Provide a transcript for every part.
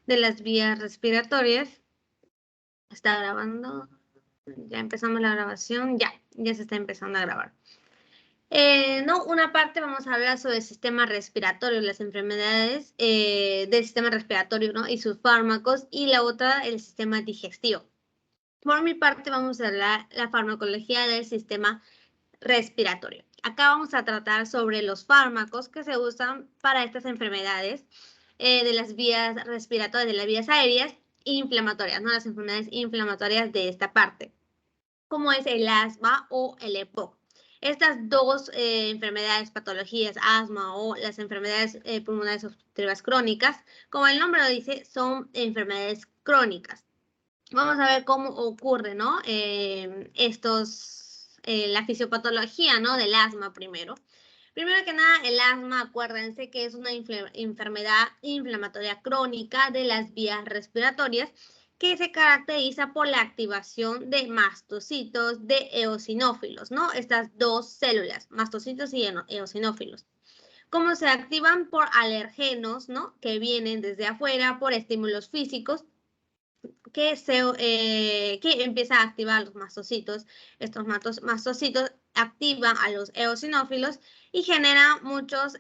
de las vías respiratorias. ¿Está grabando? Ya empezamos la grabación. Ya se está empezando a grabar. Una parte vamos a hablar sobre el sistema respiratorio, las enfermedades del sistema respiratorio, ¿no? Y sus fármacos, y la otra, el sistema digestivo. Por mi parte, vamos a hablar la farmacología del sistema respiratorio. Acá vamos a tratar sobre los fármacos que se usan para estas enfermedades de las vías respiratorias, de las vías aéreas e inflamatorias, ¿no? Las enfermedades inflamatorias de esta parte, como es el asma o el EPOC. Estas dos enfermedades, patologías, asma o las enfermedades pulmonares obstructivas crónicas, como el nombre lo dice, son enfermedades crónicas. Vamos a ver cómo ocurre, ¿no? La fisiopatología, ¿no? Del asma primero. Primero que nada, el asma, acuérdense que es una enfermedad inflamatoria crónica de las vías respiratorias que se caracteriza por la activación de mastocitos, de eosinófilos, ¿no? Estas dos células, mastocitos y eosinófilos. ¿Cómo se activan? Por alergenos, ¿no? Que vienen desde afuera, por estímulos físicos, que empieza a activar los mastocitos. Estos mastocitos activan a los eosinófilos y generan muchos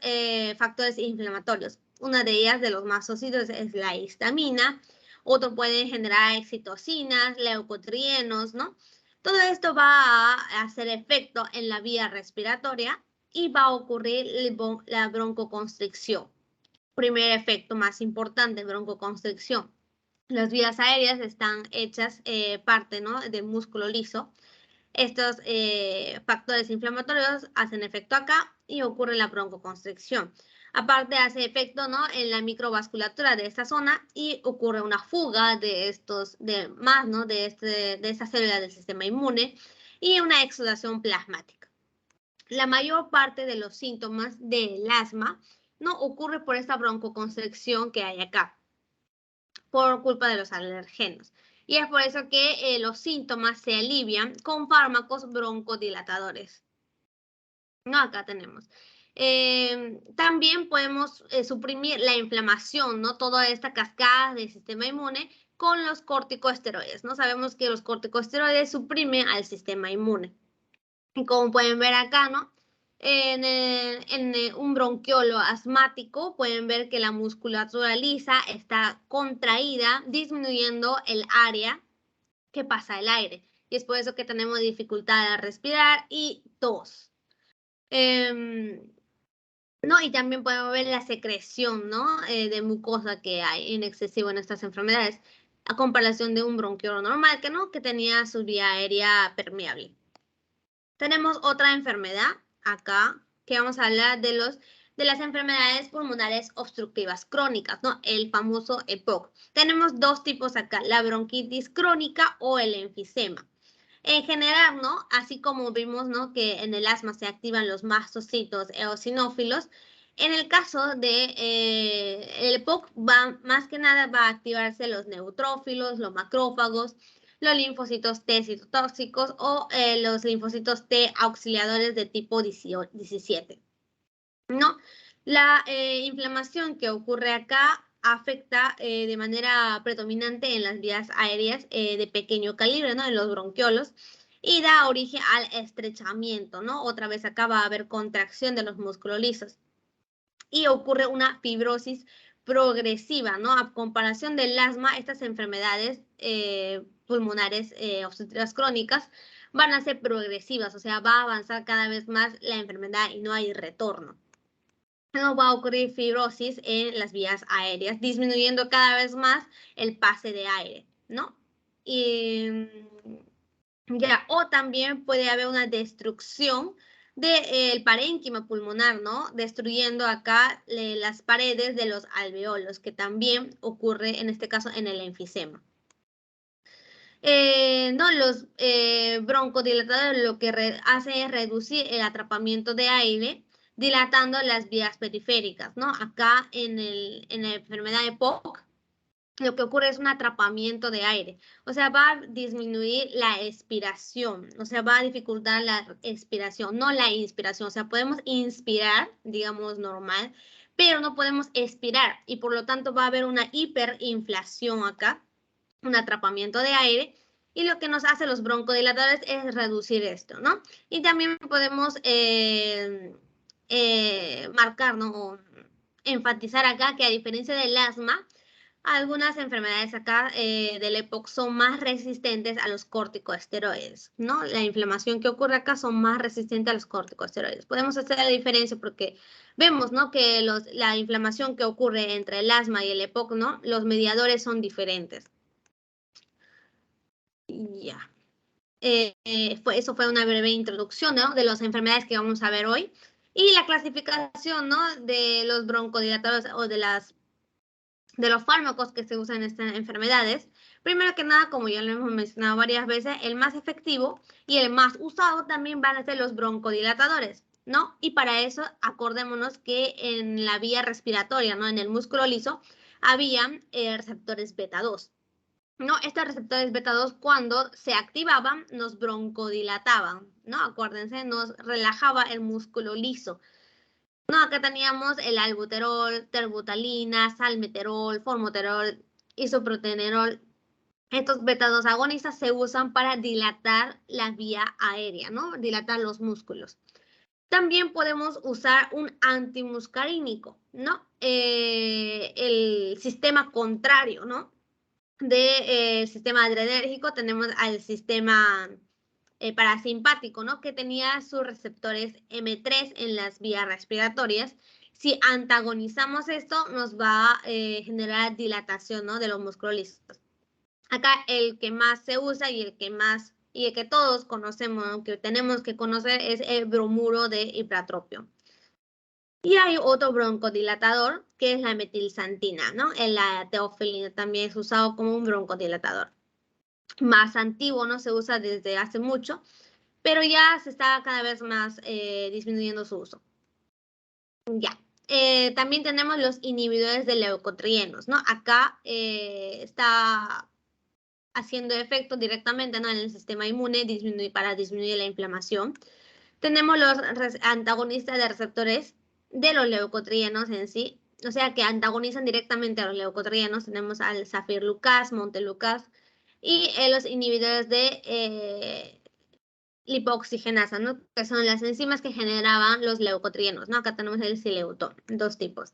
factores inflamatorios. Una de ellas, de los mastocitos, es la histamina. Otro puede generar excitocinas, leucotrienos, ¿no? Todo esto va a hacer efecto en la vía respiratoria y va a ocurrir la broncoconstricción. Primer efecto más importante, broncoconstricción. Las vías aéreas están hechas parte, ¿no? Del músculo liso. Estos factores inflamatorios hacen efecto acá y ocurre la broncoconstricción. Aparte hace efecto, ¿no? En la microvasculatura de esta zona y ocurre una fuga de ¿no? De esta célula del sistema inmune y una exudación plasmática. La mayor parte de los síntomas del asma no ocurre por esta broncoconstricción que hay acá, por culpa de los alergenos. Y es por eso que los síntomas se alivian con fármacos broncodilatadores. No, acá tenemos. También podemos suprimir la inflamación, ¿no? Toda esta cascada del sistema inmune con los corticosteroides, ¿no? Sabemos que los corticosteroides suprimen al sistema inmune. Y como pueden ver acá, ¿no? En un bronquiolo asmático pueden ver que la musculatura lisa está contraída, disminuyendo el área que pasa el aire. Y es por eso que tenemos dificultad a respirar y tos. ¿No? Y también podemos ver la secreción, ¿no? De mucosa que hay en excesivo en estas enfermedades, a comparación de un bronquiolo normal que tenía su vía aérea permeable. Tenemos otra enfermedad acá, que vamos a hablar de las enfermedades pulmonares obstructivas crónicas, ¿no? El famoso EPOC. Tenemos dos tipos acá, la bronquitis crónica o el enfisema. En general, ¿no? Así como vimos, ¿no? Que en el asma se activan los mastocitos eosinófilos, en el caso de el EPOC, más que nada va a activarse los neutrófilos, los macrófagos, los linfocitos T citotóxicos o los linfocitos T auxiliadores de tipo 17. ¿No? La inflamación que ocurre acá afecta de manera predominante en las vías aéreas de pequeño calibre, ¿no? En los bronquiolos, y da origen al estrechamiento, ¿no? Otra vez acá va a haber contracción de los músculos lisos. Y ocurre una fibrosis progresiva, ¿no? A comparación del asma, estas enfermedades pulmonares obstructivas crónicas van a ser progresivas, o sea, va a avanzar cada vez más la enfermedad y no hay retorno. No va a ocurrir fibrosis en las vías aéreas, disminuyendo cada vez más el pase de aire, ¿no? O también puede haber una destrucción del parénquima pulmonar, ¿no? Destruyendo acá las paredes de los alveolos, que también ocurre en este caso en el enfisema. Los broncodilatadores lo que hace es reducir el atrapamiento de aire, dilatando las vías periféricas, ¿no? Acá en la enfermedad de EPOC, lo que ocurre es un atrapamiento de aire, o sea, va a disminuir la expiración, o sea, va a dificultar la expiración, no la inspiración, o sea, podemos inspirar, digamos, normal, pero no podemos expirar y por lo tanto va a haber una hiperinflación acá, un atrapamiento de aire, y lo que nos hace los broncodilatadores es reducir esto, ¿no? Y también podemos marcar, ¿no? O enfatizar acá que a diferencia del asma, algunas enfermedades acá del EPOC son más resistentes a los corticosteroides, ¿no? La inflamación que ocurre acá son más resistentes a los corticosteroides. Podemos hacer la diferencia porque vemos, ¿no? Que la inflamación que ocurre entre el asma y el EPOC, ¿no? Los mediadores son diferentes. Ya. Eso fue una breve introducción, ¿no? De las enfermedades que vamos a ver hoy. Y la clasificación, ¿no? De los broncodilatadores o de los fármacos que se usan en estas enfermedades. Primero que nada, como ya lo hemos mencionado varias veces, el más efectivo y el más usado también van a ser los broncodilatadores, ¿no? Y para eso, acordémonos que en la vía respiratoria, ¿no? En el músculo liso, había receptores beta 2. ¿No? Estos receptores beta 2 cuando se activaban nos broncodilataban, ¿no? Acuérdense, nos relajaba el músculo liso. No, acá teníamos el albuterol, terbutalina, salmeterol, formoterol, isoprotenerol. Estos beta 2 agonistas se usan para dilatar la vía aérea, ¿no? Dilatar los músculos. También podemos usar un antimuscarínico, ¿no? El sistema contrario, ¿no? Del sistema adrenérgico tenemos al sistema parasimpático, ¿no? Que tenía sus receptores M3 en las vías respiratorias. Si antagonizamos esto, nos va a generar dilatación, ¿no? De los músculos lisos. Acá el que más se usa y el que todos conocemos, ¿no? Que tenemos que conocer es el bromuro de hipratropio. Y hay otro broncodilatador que es la metilsantina, ¿no? La teofilina también es usado como un broncodilatador. Más antiguo, no se usa desde hace mucho, pero ya se está cada vez más disminuyendo su uso. Ya. También tenemos los inhibidores de leucotrienos, ¿no? Acá está haciendo efecto directamente, ¿no? En el sistema inmune para disminuir la inflamación. Tenemos los antagonistas de receptores de los leucotrienos en sí, o sea que antagonizan directamente a los leucotrienos. Tenemos al safirlucas, montelukast y los inhibidores de lipoxigenasa, ¿no? Que son las enzimas que generaban los leucotrienos, ¿no? Acá tenemos el sileutón, dos tipos.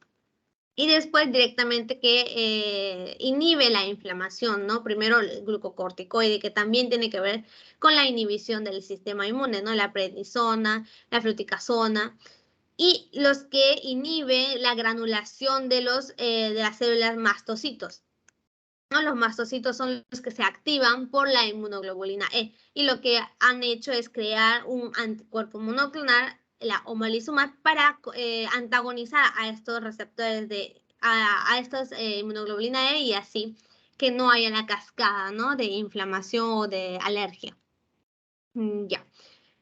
Y después directamente que inhibe la inflamación, ¿no? Primero el glucocorticoide, que también tiene que ver con la inhibición del sistema inmune, ¿no? La prednisona, la fluticasona. Y los que inhiben la granulación de las células mastocitos, ¿no? Los mastocitos son los que se activan por la inmunoglobulina E. Y lo que han hecho es crear un anticuerpo monoclonal, la omalizumab, para antagonizar a estos receptores a estos inmunoglobulina E y así que no haya la cascada, ¿no? De inflamación o de alergia. Ya.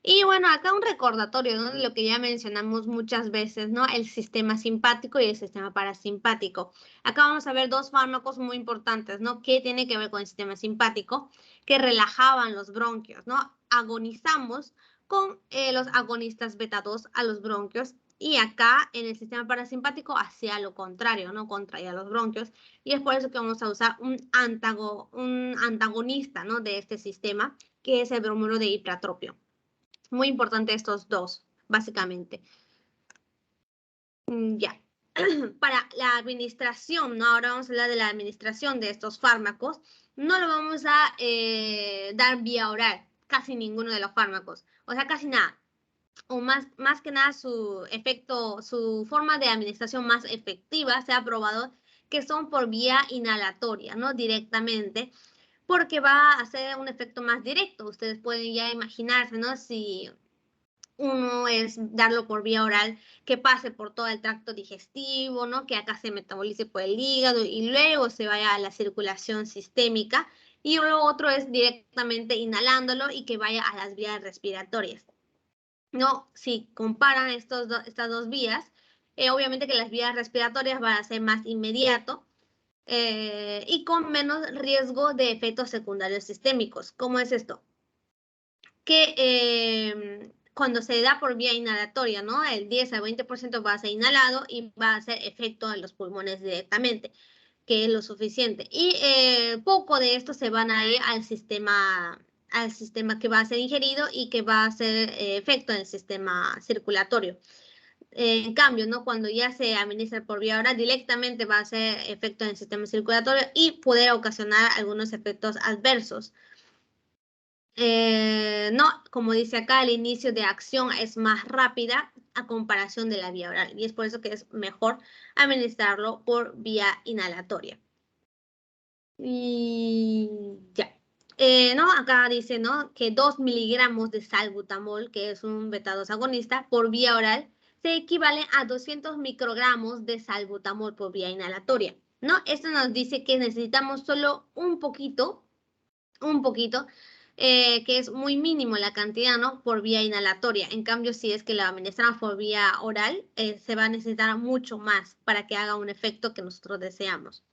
Y bueno, acá un recordatorio, ¿no? De lo que ya mencionamos muchas veces, ¿no? El sistema simpático y el sistema parasimpático. Acá vamos a ver dos fármacos muy importantes, ¿no? Que tiene que ver con el sistema simpático, que relajaban los bronquios, ¿no? Agonizamos con los agonistas beta 2 a los bronquios y acá en el sistema parasimpático hacía lo contrario, ¿no? Contraía los bronquios y es por eso que vamos a usar un antagonista, ¿no? De este sistema, que es el bromuro de hipratropio. Muy importante estos dos, básicamente. Ya. Para la administración, ¿no? Ahora vamos a hablar de la administración de estos fármacos. No lo vamos a dar vía oral, casi ninguno de los fármacos. O sea, casi nada. O más que nada su forma de administración más efectiva se ha probado que son por vía inhalatoria, ¿no? Directamente, porque va a hacer un efecto más directo. Ustedes pueden ya imaginarse, ¿no? Si uno es darlo por vía oral, que pase por todo el tracto digestivo, ¿no? Que acá se metabolice por el hígado y luego se vaya a la circulación sistémica. Y lo otro es directamente inhalándolo y que vaya a las vías respiratorias. No, si comparan estas dos vías, obviamente que las vías respiratorias van a ser más inmediato y con menos riesgo de efectos secundarios sistémicos. ¿Cómo es esto? Que cuando se da por vía inhalatoria, ¿no? El 10 al 20% va a ser inhalado y va a hacer efecto en los pulmones directamente, que es lo suficiente. Y poco de esto se van a ir al sistema que va a ser ingerido y que va a hacer efecto en el sistema circulatorio. En cambio, ¿no? Cuando ya se administra por vía oral, directamente va a hacer efecto en el sistema circulatorio y poder ocasionar algunos efectos adversos. No, como dice acá, el inicio de acción es más rápida a comparación de la vía oral y es por eso que es mejor administrarlo por vía inhalatoria. Y ya. No, acá dice, ¿no? Que 2 miligramos de salbutamol, que es un beta-2 agonista, por vía oral, se equivale a 200 microgramos de salbutamol por vía inhalatoria, ¿no? Esto nos dice que necesitamos solo un poquito, que es muy mínimo la cantidad, ¿no? Por vía inhalatoria. En cambio, si es que la administramos por vía oral, se va a necesitar mucho más para que haga un efecto que nosotros deseamos,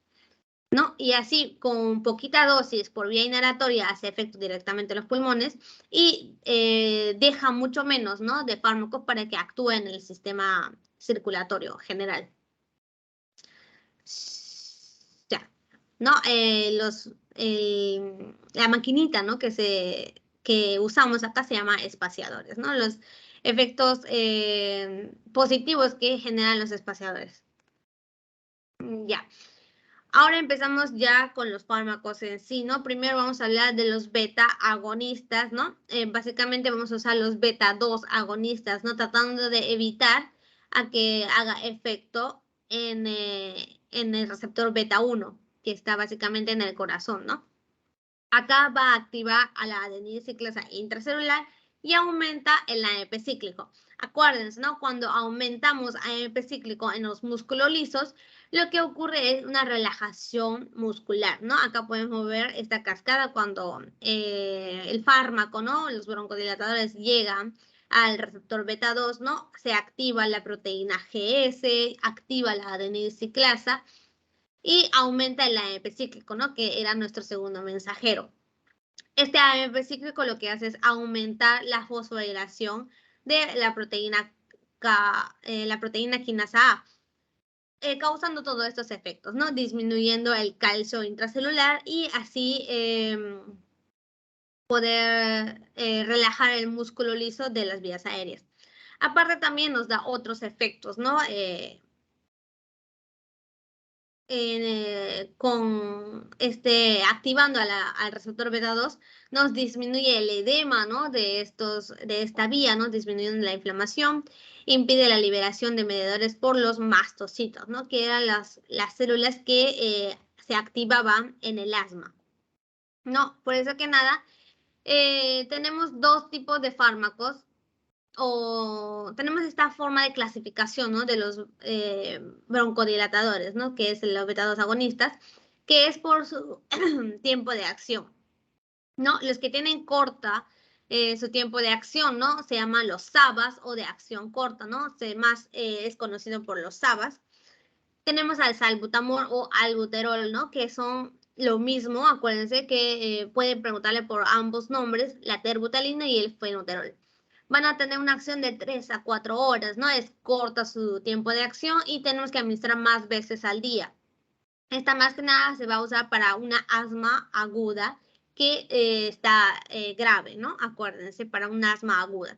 ¿no? Y así, con poquita dosis por vía inhalatoria, hace efecto directamente en los pulmones y deja mucho menos, ¿no? De fármacos para que actúe en el sistema circulatorio general. Ya, ¿no? La maquinita, ¿no? Que usamos acá se llama espaciadores, ¿no? Los efectos positivos que generan los espaciadores. Ya. Ahora empezamos ya con los fármacos en sí, ¿no? Primero vamos a hablar de los beta agonistas, ¿no? Básicamente vamos a usar los beta-2 agonistas, ¿no? Tratando de evitar a que haga efecto en el receptor beta-1, que está básicamente en el corazón, ¿no? Acá va a activar a la adenilciclasa intracelular y aumenta el AMP cíclico. Acuérdense, ¿no? Cuando aumentamos AMP cíclico en los músculos lisos, lo que ocurre es una relajación muscular, ¿no? Acá podemos ver esta cascada cuando el fármaco, ¿no? Los broncodilatadores llegan al receptor beta-2, ¿no? Se activa la proteína GS, activa la adenilciclasa y aumenta el AMP cíclico, ¿no? Que era nuestro segundo mensajero. Este AMP cíclico lo que hace es aumentar la fosforilación de la proteína quinasa A, causando todos estos efectos, ¿no? Disminuyendo el calcio intracelular y así poder relajar el músculo liso de las vías aéreas. Aparte también nos da otros efectos, ¿no? Activando al receptor beta-2, nos disminuye el edema, ¿no? de esta vía, ¿no? Disminuyendo la inflamación, impide la liberación de mediadores por los mastocitos, ¿no? Que eran las células que se activaban en el asma, ¿no? Por eso que nada, tenemos dos tipos de fármacos, o tenemos esta forma de clasificación, ¿no? De los broncodilatadores, ¿no? Que es los beta-2 agonistas, que es por su tiempo de acción, ¿no? Los que tienen corta su tiempo de acción, ¿no? Se llaman los SABAs o de acción corta, ¿no? Es conocido por los SABAs. Tenemos al salbutamol o albuterol, ¿no? Que son lo mismo, acuérdense que pueden preguntarle por ambos nombres, la terbutalina y el fenoterol. Van a tener una acción de 3 a 4 horas, ¿no? Es corta su tiempo de acción y tenemos que administrar más veces al día. Esta más que nada se va a usar para una asma aguda que está grave, ¿no? Acuérdense, para un asma aguda.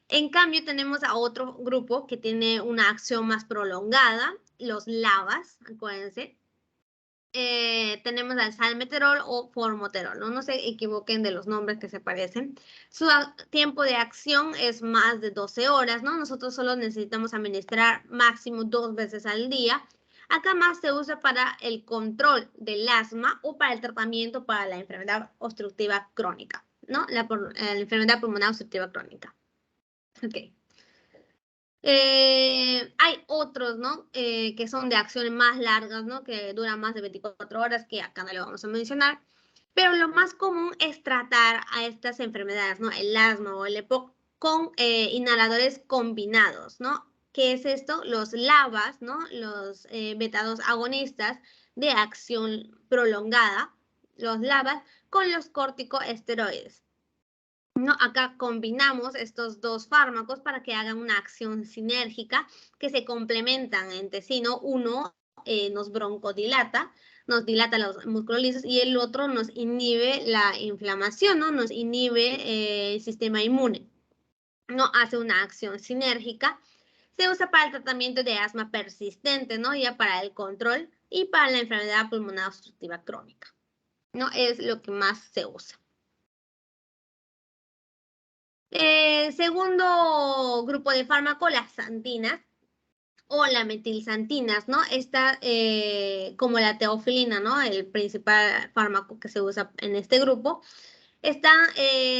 En cambio, tenemos a otro grupo que tiene una acción más prolongada, los LABAs, acuérdense. Tenemos al salmeterol o formoterol, ¿no? No se equivoquen de los nombres que se parecen. Su tiempo de acción es más de 12 horas, ¿no? Nosotros solo necesitamos administrar máximo 2 veces al día. Acá más se usa para el control del asma o para el tratamiento para la enfermedad obstructiva crónica, ¿no? La enfermedad pulmonar obstructiva crónica. Ok. Hay otros, ¿no? Que son de acciones más largas, ¿no? Que duran más de 24 horas, que acá no lo vamos a mencionar. Pero lo más común es tratar a estas enfermedades, ¿no? El asma o el EPOC con inhaladores combinados, ¿no? ¿Qué es esto? Los LABAs, ¿no? Los beta-2 agonistas de acción prolongada, los LABAs, con los corticoesteroides. ¿no? Acá combinamos estos dos fármacos para que hagan una acción sinérgica que se complementan entre sí, ¿no? Uno nos broncodilata, nos dilata los músculos lisos y el otro nos inhibe la inflamación, ¿no? Nos inhibe el sistema inmune, ¿no? Hace una acción sinérgica. Se usa para el tratamiento de asma persistente, ¿no? Ya para el control y para la enfermedad pulmonar obstructiva crónica, ¿no? Es lo que más se usa. Segundo grupo de fármaco, las santinas o las metilsantinas, ¿no? Esta, como la teofilina, ¿no? El principal fármaco que se usa en este grupo, están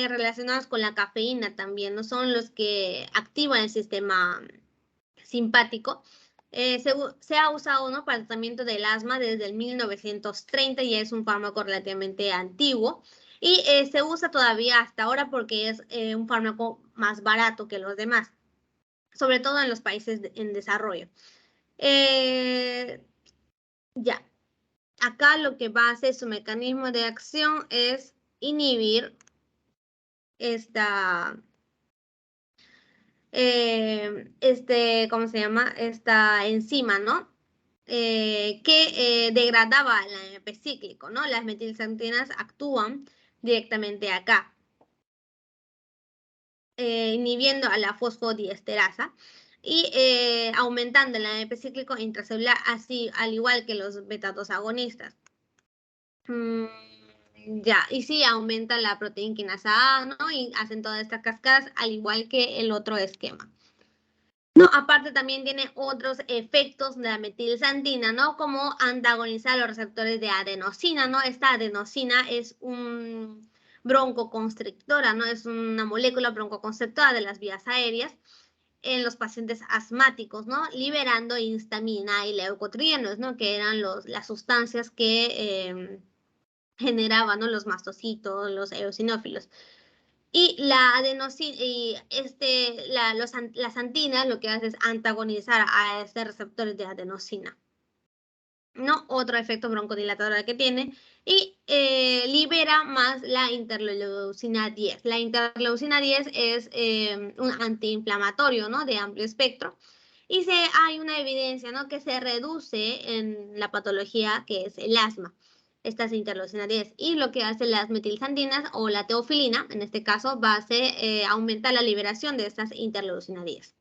relacionados con la cafeína también, ¿no? Son los que activan el sistema simpático. Se ha usado, ¿no? Para el tratamiento del asma desde el 1930 y es un fármaco relativamente antiguo. Y se usa todavía hasta ahora porque es un fármaco más barato que los demás, sobre todo en los países en desarrollo. Ya, acá lo que va a hacer su mecanismo de acción es inhibir esta, ¿cómo se llama? Esta enzima, ¿no? Que degradaba el AMP cíclico, ¿no? Las metilsantinas actúan directamente acá, inhibiendo a la fosfodiesterasa y aumentando el AMP cíclico intracelular, así al igual que los beta-2 agonistas. Ya, y sí, aumenta la proteína quinasa A, ¿no? Y hacen todas estas cascadas, al igual que el otro esquema. No, aparte también tiene otros efectos de la metilsantina, ¿no? Como antagonizar los receptores de adenosina, ¿no? Esta adenosina es un broncoconstrictora, ¿no? Es una molécula broncoconstrictora de las vías aéreas en los pacientes asmáticos, ¿no? Liberando histamina y leucotrienos, ¿no? Que eran las sustancias que generaban, ¿no? Los mastocitos, los eosinófilos. Y la adenosina, y las antinas lo que hace es antagonizar a estos receptores de adenosina, ¿no? Otro efecto broncodilatador que tiene. Y libera más la interleucina 10. La interleucina 10 es un antiinflamatorio, ¿no? De amplio espectro. Y hay una evidencia, ¿no? Que se reduce en la patología que es el asma, estas interleucina 10. Y lo que hacen las metilsantinas o la teofilina, en este caso, va a ser aumentar la liberación de estas interleucina 10.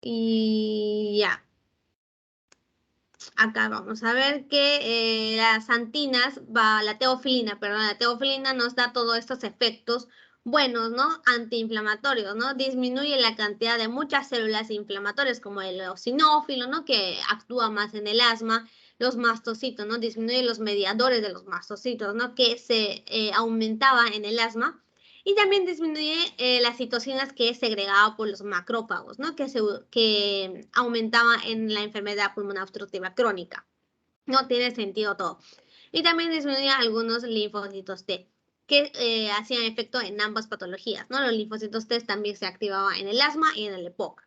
Y ya. Acá vamos a ver que las antinas, la teofilina nos da todos estos efectos buenos, ¿no? Antiinflamatorios, ¿no? Disminuye la cantidad de muchas células inflamatorias como el eosinófilo, ¿no? Que actúa más en el asma, los mastocitos, ¿no? Disminuye los mediadores de los mastocitos, ¿no? Que se aumentaba en el asma. Y también disminuye las citocinas que es segregado por los macrófagos, ¿no? Que aumentaba en la enfermedad pulmonar obstructiva crónica. No tiene sentido todo. Y también disminuye algunos linfocitos T, que hacían efecto en ambas patologías, ¿no? Los linfocitos T también se activaban en el asma y en el EPOC.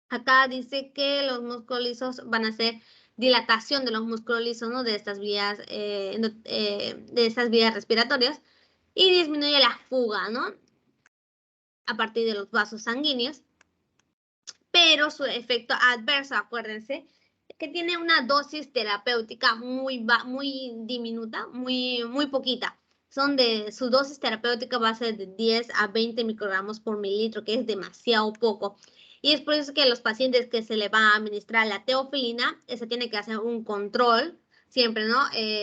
Acá dice que los músculos lisos van a hacer dilatación de los músculos lisos, ¿no? De estas vías respiratorias y disminuye la fuga, ¿no? A partir de los vasos sanguíneos, pero su efecto adverso, acuérdense, que tiene una dosis terapéutica muy diminuta, muy poquita. Su dosis terapéutica va a ser de 10 a 20 microgramos por mililitro, que es demasiado poco. Y es por eso que a los pacientes que se le va a administrar la teofilina, se tiene que hacer un control siempre, ¿no?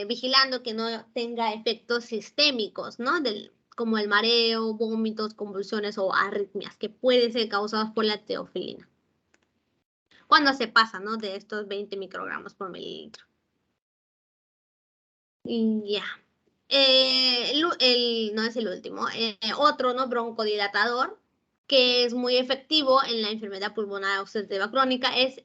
Vigilando que no tenga efectos sistémicos, ¿no? Como el mareo, vómitos, convulsiones o arritmias, que pueden ser causados por la teofilina. Cuando se pasa, ¿no? De estos 20 microgramos por mililitro. Y ya. No es el último. Otro, ¿no? Broncodilatador, que es muy efectivo en la enfermedad pulmonar obstructiva crónica, es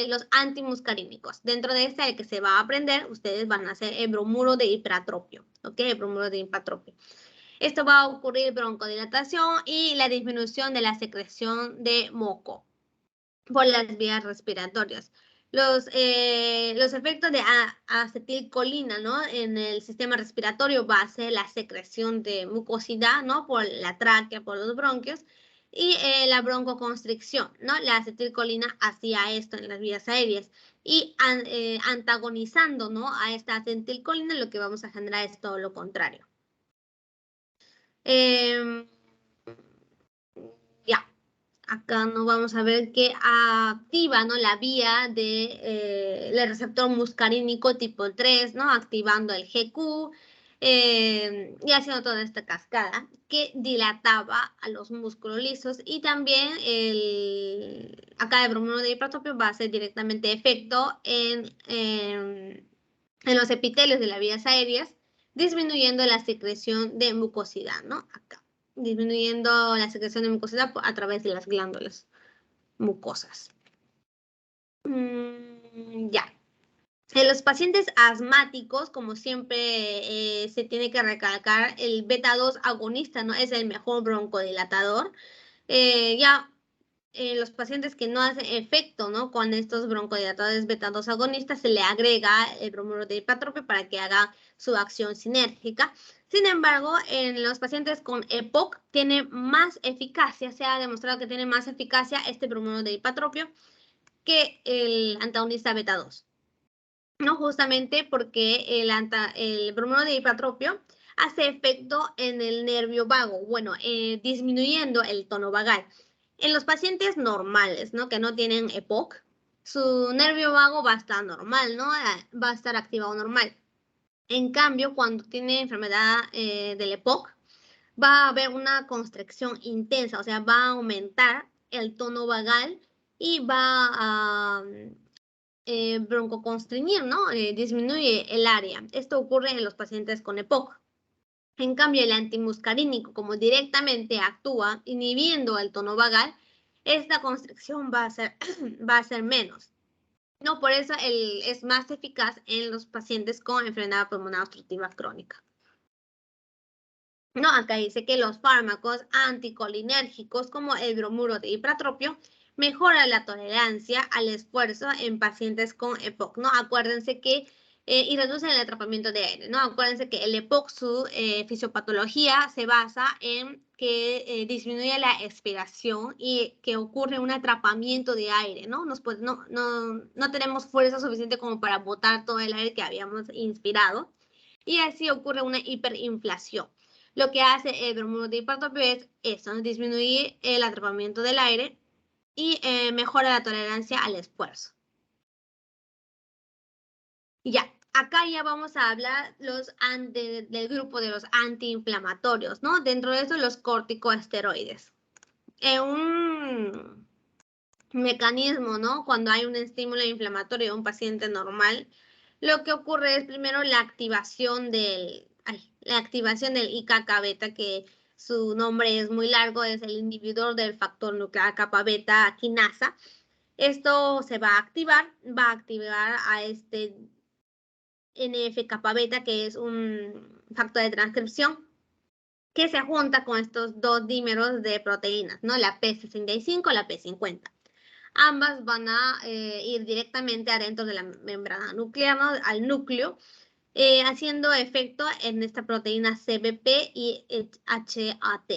los antimuscarínicos. Dentro de el que se va a aprender, ustedes van a hacer el bromuro de hipertropio, ¿ok? El bromuro de hipertropio. Esto va a ocurrir broncodilatación y la disminución de la secreción de moco por las vías respiratorias. Los efectos de acetilcolina, ¿no? En el sistema respiratorio va a ser la secreción de mucosidad, ¿no? Por la tráquea, por los bronquios, y la broncoconstricción, ¿no? La acetilcolina hacía esto en las vías aéreas. Y antagonizando, ¿no? A esta acetilcolina, lo que vamos a generar es todo lo contrario. Ya. Acá nos vamos a ver que activa, ¿no? La vía del receptor muscarínico tipo 3, ¿no? Activando el GQ y haciendo toda esta cascada que dilataba a los músculos lisos, y también acá el bromuro de hipratropio va a hacer directamente efecto en los epitelios de las vías aéreas, disminuyendo la secreción de mucosidad, ¿no? Acá disminuyendo la secreción de mucosidad a través de las glándulas mucosas. Ya. En los pacientes asmáticos, como siempre se tiene que recalcar, el beta-2 agonista, ¿no? Es el mejor broncodilatador. Ya los pacientes que no hacen efecto, ¿no? Con estos broncodilatadores beta-2 agonistas, se le agrega el bromuro de hipatropio para que haga su acción sinérgica. Sin embargo, en los pacientes con EPOC tiene más eficacia, se ha demostrado que tiene más eficacia este bromuro de hipatropio que el antagonista beta-2, ¿no? Justamente porque el bromuro de hipatropio hace efecto en el nervio vago, bueno, disminuyendo el tono vagal. En los pacientes normales, ¿no? Que no tienen EPOC, su nervio vago va a estar normal, ¿no? Va a estar activado normal. En cambio, cuando tiene enfermedad del EPOC, va a haber una constricción intensa, o sea, va a aumentar el tono vagal y va a broncoconstreñir, ¿no? Disminuye el área. Esto ocurre en los pacientes con EPOC. En cambio, el antimuscarínico, como directamente actúa inhibiendo el tono vagal, esta constricción va a ser menos. No, por eso es más eficaz en los pacientes con enfermedad pulmonar obstructiva crónica. No, acá dice que los fármacos anticolinérgicos como el bromuro de hipratropio mejoran la tolerancia al esfuerzo en pacientes con EPOC, ¿no? Acuérdense que y reducen el atrapamiento de aire, ¿no? Acuérdense que el EPOC, su fisiopatología se basa en que disminuye la expiración y que ocurre un atrapamiento de aire, ¿no? No tenemos fuerza suficiente como para botar todo el aire que habíamos inspirado, y así ocurre una hiperinflación. Lo que hace el bromuro de hipatropio es eso, ¿no? Disminuir el atrapamiento del aire y mejora la tolerancia al esfuerzo. Y ya, acá ya vamos a hablar del grupo de los antiinflamatorios, ¿no? Dentro de eso, los corticosteroides. Un mecanismo, ¿no? Cuando hay un estímulo inflamatorio en un paciente normal, lo que ocurre es primero la activación del IKK beta, que su nombre es muy largo, es el inhibidor del factor nuclear kappa beta quinasa. Esto se va a activar a este NF-kappa beta, que es un factor de transcripción que se junta con estos dos dímeros de proteínas, ¿no? La P65 y la P50. Ambas van a ir directamente adentro de la membrana nuclear, ¿no? Al núcleo, haciendo efecto en esta proteína CBP y HAT.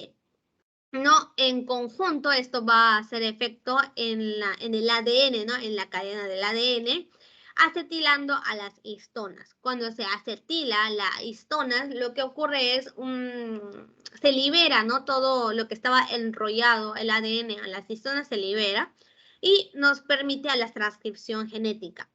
¿No? En conjunto, esto va a hacer efecto en el ADN, ¿no? En la cadena del ADN, acetilando a las histonas. Cuando se acetila la histonas, lo que ocurre es se libera, ¿no? Todo lo que estaba enrollado, el ADN a las histonas se libera y nos permite a la transcripción genética.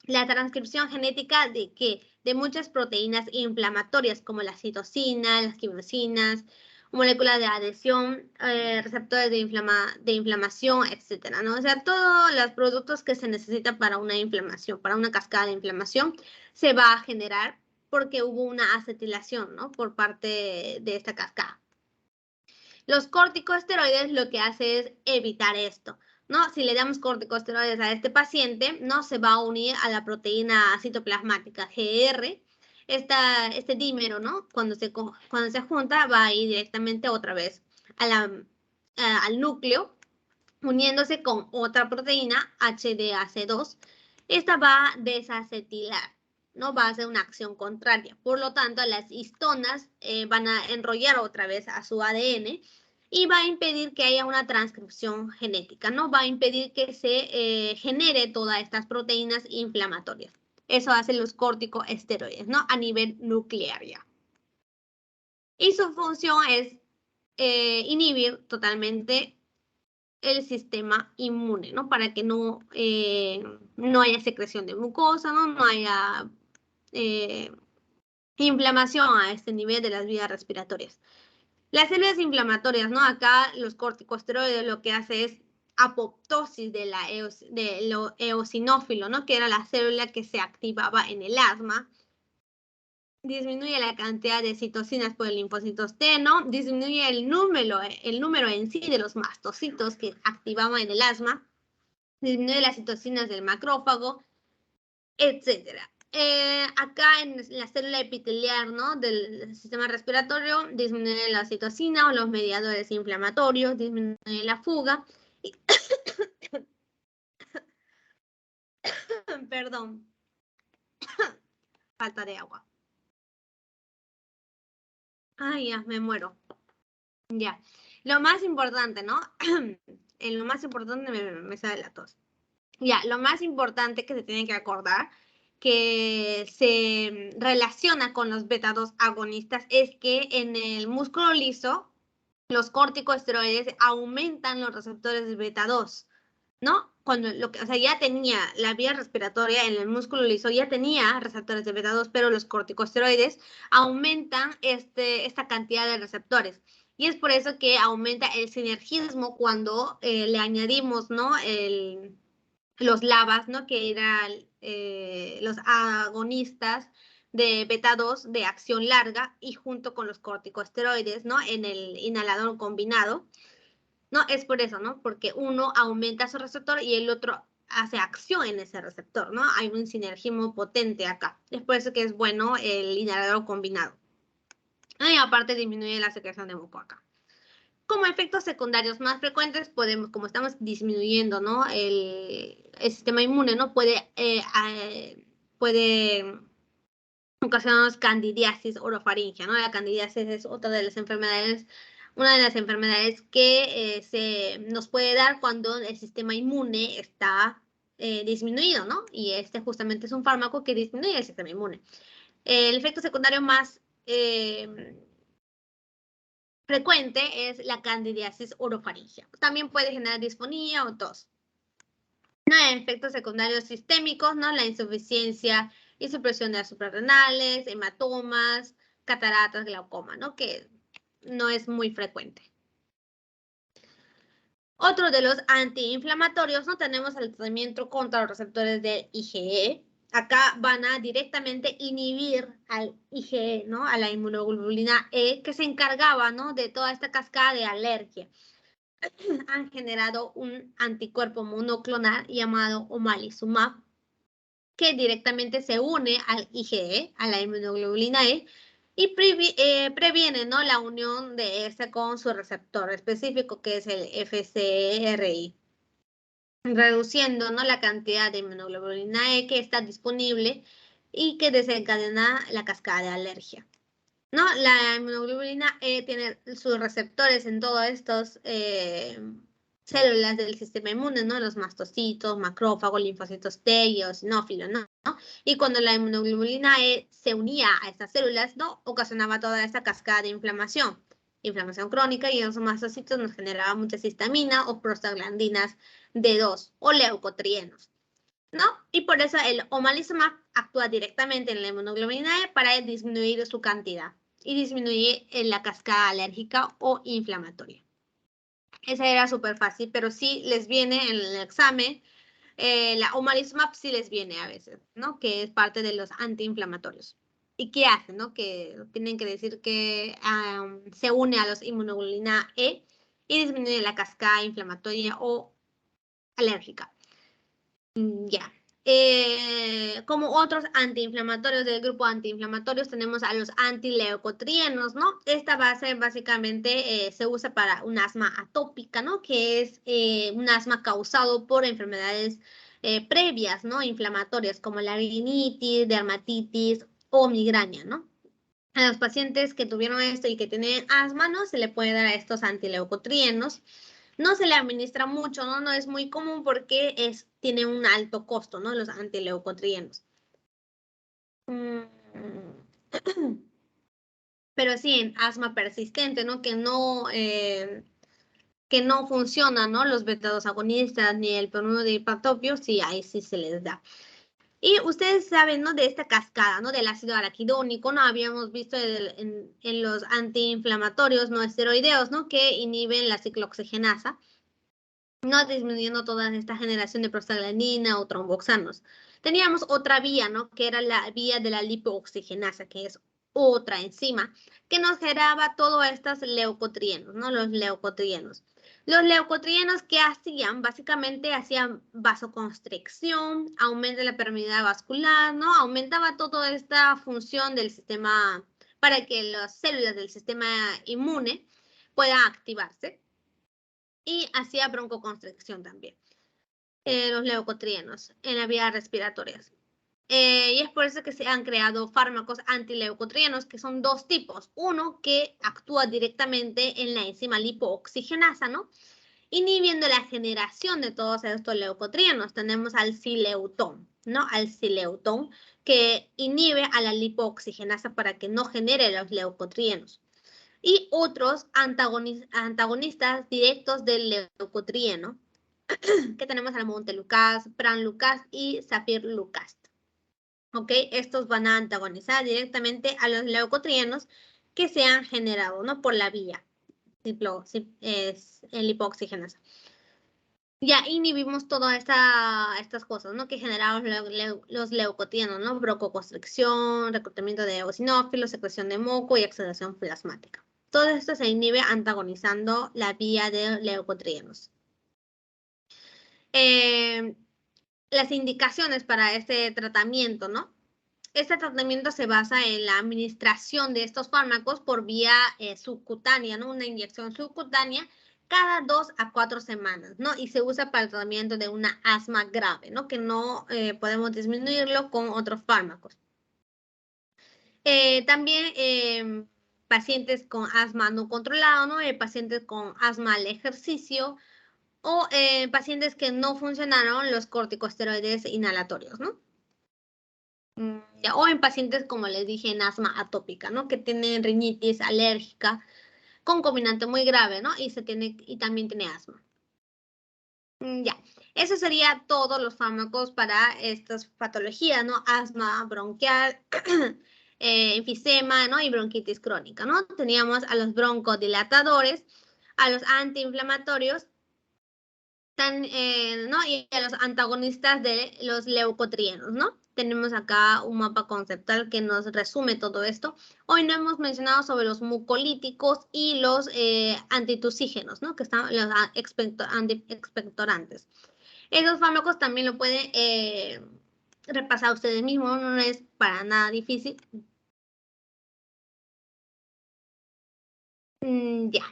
La transcripción genética de muchas proteínas inflamatorias como la citosina, las quimosinas, moléculas de adhesión, receptores de inflamación, etcétera, ¿no? O sea, todos los productos que se necesitan para una inflamación, para una cascada de inflamación, se va a generar porque hubo una acetilación, ¿no? Por parte de esta cascada. Los corticosteroides lo que hace es evitar esto, ¿no? Si le damos corticosteroides a este paciente, no se va a unir a la proteína citoplasmática GR. Este dímero, ¿no? Cuando se junta, va a ir directamente otra vez al núcleo, uniéndose con otra proteína HDAC2, esta va a desacetilar, ¿no? Va a hacer una acción contraria. Por lo tanto, las histonas van a enrollar otra vez a su ADN y va a impedir que haya una transcripción genética, ¿no? Va a impedir que se genere todas estas proteínas inflamatorias. Eso hacen los corticosteroides, ¿no? A nivel nuclear ya. Y su función es inhibir totalmente el sistema inmune, ¿no? Para que no haya secreción de mucosa, ¿no? No haya inflamación a este nivel de las vías respiratorias. Las células inflamatorias, ¿no? Acá los corticosteroides lo que hace es apoptosis de lo eosinófilo, ¿no? Que era la célula que se activaba en el asma. Disminuye la cantidad de citocinas por el linfocitos T, ¿no? Disminuye el número en sí de los mastocitos que activaban en el asma. Disminuye las citocinas del macrófago, etcétera. Acá en la célula epitelial, ¿no? Del sistema respiratorio, disminuye la citocina o los mediadores inflamatorios, disminuye la fuga. Y perdón, falta de agua. Ay, ya, me muero. Ya. Lo más importante, ¿no? En lo más importante me sale la tos. Ya, lo más importante que se tiene que acordar que se relaciona con los beta 2 agonistas es que en el músculo liso los corticosteroides aumentan los receptores de beta 2, ¿no? Cuando o sea, ya tenía la vía respiratoria en el músculo liso, ya tenía receptores de beta 2, pero los corticosteroides aumentan esta cantidad de receptores. Y es por eso que aumenta el sinergismo cuando le añadimos, ¿no? Los LABAs, ¿no? Que eran los agonistas de beta 2 de acción larga y junto con los corticosteroides, ¿no? En el inhalador combinado. No, es por eso, ¿no? Porque uno aumenta su receptor y el otro hace acción en ese receptor, ¿no? Hay un sinergismo potente acá. Es por eso que es bueno el inhalador combinado. Y aparte disminuye la secreción de moco acá. Como efectos secundarios más frecuentes, podemos, como estamos disminuyendo, ¿no? El sistema inmune, ¿no? Puede ocasionarnos candidiasis orofaringea, ¿no? La candidiasis es otra de las enfermedades, una de las enfermedades que nos puede dar cuando el sistema inmune está disminuido, ¿no? Y este justamente es un fármaco que disminuye el sistema inmune. El efecto secundario más frecuente es la candidiasis orofaringea. También puede generar disfonía o tos. No hay efectos secundarios sistémicos, ¿no? La insuficiencia y supresión de las suprarrenales, hematomas, cataratas, glaucoma, ¿no? Que no es muy frecuente. Otro de los antiinflamatorios, ¿no? Tenemos el tratamiento contra los receptores del IgE. Acá van a directamente inhibir al IgE, ¿no? A la inmunoglobulina E, que se encargaba, ¿no? De toda esta cascada de alergia. Han generado un anticuerpo monoclonal llamado omalizumab, que directamente se une al IgE, a la inmunoglobulina E, y previene, ¿no? La unión de este con su receptor específico, que es el FcRI, reduciendo, ¿no? La cantidad de inmunoglobulina E que está disponible y que desencadena la cascada de alergia. ¿No? La inmunoglobulina E tiene sus receptores en todos estos células del sistema inmune, ¿no? Los mastocitos, macrófagos, linfocitos T y eosinófilos, ¿no? Y cuando la inmunoglobulina E se unía a estas células, ¿no? Ocasionaba toda esta cascada de inflamación crónica, y en los mastocitos nos generaba mucha histamina o prostaglandinas D2 o leucotrienos, ¿no? Y por eso el omalizumab actúa directamente en la inmunoglobulina E para disminuir su cantidad y disminuir la cascada alérgica o inflamatoria. Esa era súper fácil, pero sí les viene en el examen, la omalizumab sí les viene a veces, ¿no? Que es parte de los antiinflamatorios. ¿Y qué hacen, no? Que tienen que decir que se une a los inmunoglobulina E y disminuye la cascada inflamatoria o alérgica. Ya. Como otros antiinflamatorios del grupo antiinflamatorios tenemos a los antileucotrienos, ¿no? Esta base básicamente se usa para un asma atópica, ¿no? Que es un asma causado por enfermedades previas, ¿no? Inflamatorias, como la rinitis, dermatitis o migraña, ¿no? A los pacientes que tuvieron esto y que tienen asma, ¿no? Se le puede dar a estos antileucotrienos. No se le administra mucho, ¿no? No es muy común porque tiene un alto costo, ¿no? Los antileucotrienos. Pero sí, en asma persistente, ¿no? Que no funcionan, ¿no? Los beta-2 agonistas ni el bromuro de hipatopio, sí, ahí sí se les da. Y ustedes saben, ¿no? De esta cascada, ¿no? Del ácido araquidónico, ¿no? Habíamos visto en los antiinflamatorios no esteroideos, ¿no? Que inhiben la ciclooxigenasa, no disminuyendo toda esta generación de prostaglandina o tromboxanos. Teníamos otra vía, ¿no? Que era la vía de la lipooxigenasa, que es otra enzima, que nos generaba todos estos leucotrienos, ¿no? Los leucotrienos. Los leucotrienos, ¿qué hacían? Básicamente hacían vasoconstricción, aumenta la permeabilidad vascular, ¿no? Aumentaba toda esta función del sistema para que las células del sistema inmune puedan activarse y hacía broncoconstricción también. Los leucotrienos en las vías respiratorias. Y es por eso que se han creado fármacos antileucotrienos, que son dos tipos. Uno que actúa directamente en la enzima lipooxigenasa, ¿no? Inhibiendo la generación de todos estos leucotrienos. Tenemos al sileutón, ¿no? Al sileutón, que inhibe a la lipooxigenasa para que no genere los leucotrienos. Y otros antagonistas directos del leucotrieno, que tenemos al montelukast, pranlukast y safirlukast. ¿Ok? Estos van a antagonizar directamente a los leucotrienos que se han generado, ¿no? Por la vía lipoxigenasa. Ya inhibimos todas estas cosas, ¿no? Que generamos los leucotrienos, ¿no? Broncoconstricción, reclutamiento de eosinófilos, secreción de moco y exudación plasmática. Todo esto se inhibe antagonizando la vía de leucotrienos. Las indicaciones para este tratamiento, ¿no? Este tratamiento se basa en la administración de estos fármacos por vía subcutánea, ¿no? Una inyección subcutánea cada 2 a 4 semanas, ¿no? Y se usa para el tratamiento de una asma grave, ¿no? Que no podemos disminuirlo con otros fármacos. También pacientes con asma no controlado, ¿no? Pacientes con asma al ejercicio o pacientes que no funcionaron los corticosteroides inhalatorios, ¿no? O en pacientes, como les dije, en asma atópica, ¿no? Que tienen rinitis alérgica concomitante muy grave, ¿no? Y también tiene asma. Ya, eso sería todos los fármacos para estas patologías, ¿no? Asma bronquial, enfisema, ¿no? Y bronquitis crónica, ¿no? Teníamos a los broncodilatadores, a los antiinflamatorios, ¿no? Y a los antagonistas de los leucotrienos, ¿no? Tenemos acá un mapa conceptual que nos resume todo esto. Hoy no hemos mencionado sobre los mucolíticos y los antitusígenos, ¿no? Que están los antiexpectorantes. Esos fármacos también lo pueden repasar ustedes mismos, no es para nada difícil. Ya,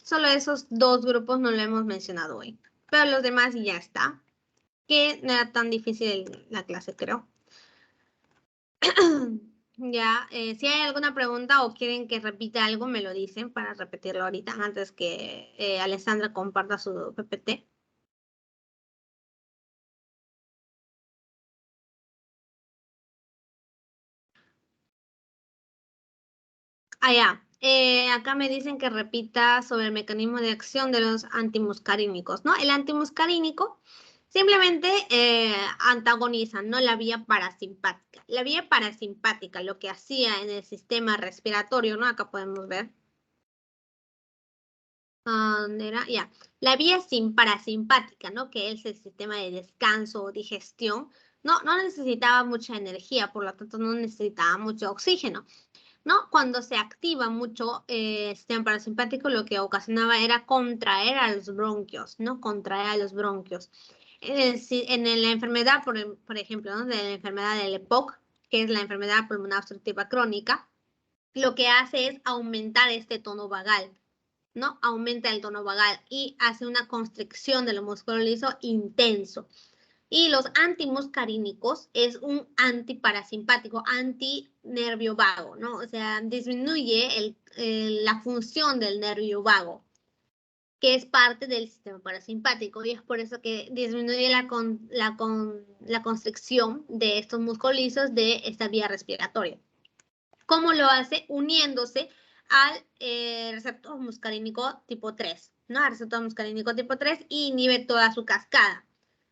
solo esos dos grupos no lo hemos mencionado hoy, pero los demás ya está. Que no era tan difícil la clase, creo. Ya, si hay alguna pregunta o quieren que repita algo, me lo dicen para repetirlo ahorita antes que Alessandra comparta su PPT. Ah, ya. Acá me dicen que repita sobre el mecanismo de acción de los antimuscarínicos, ¿no? El antimuscarínico simplemente antagonizan, ¿no? La vía parasimpática. La vía parasimpática, lo que hacía en el sistema respiratorio, ¿no? Acá podemos ver. ¿Dónde era? Ya. La vía parasimpática, ¿no? Que es el sistema de descanso o digestión. No necesitaba mucha energía, por lo tanto no necesitaba mucho oxígeno. ¿No? Cuando se activa mucho el sistema parasimpático, lo que ocasionaba era contraer a los bronquios, ¿no? Contraer a los bronquios. En la enfermedad, por ejemplo, ¿no? De la enfermedad del EPOC, que es la enfermedad pulmonar obstructiva crónica, lo que hace es aumentar este tono vagal, ¿no? Aumenta el tono vagal y hace una constricción del músculo liso intenso. Y los antimuscarínicos es un antiparasimpático, antinervio vago, ¿no? O sea, disminuye la función del nervio vago, que es parte del sistema parasimpático, y es por eso que disminuye la constricción de estos músculos lisos de esta vía respiratoria. ¿Cómo lo hace? Uniéndose al receptor muscarínico tipo 3, ¿no? Al receptor muscarínico tipo 3 y inhibe toda su cascada.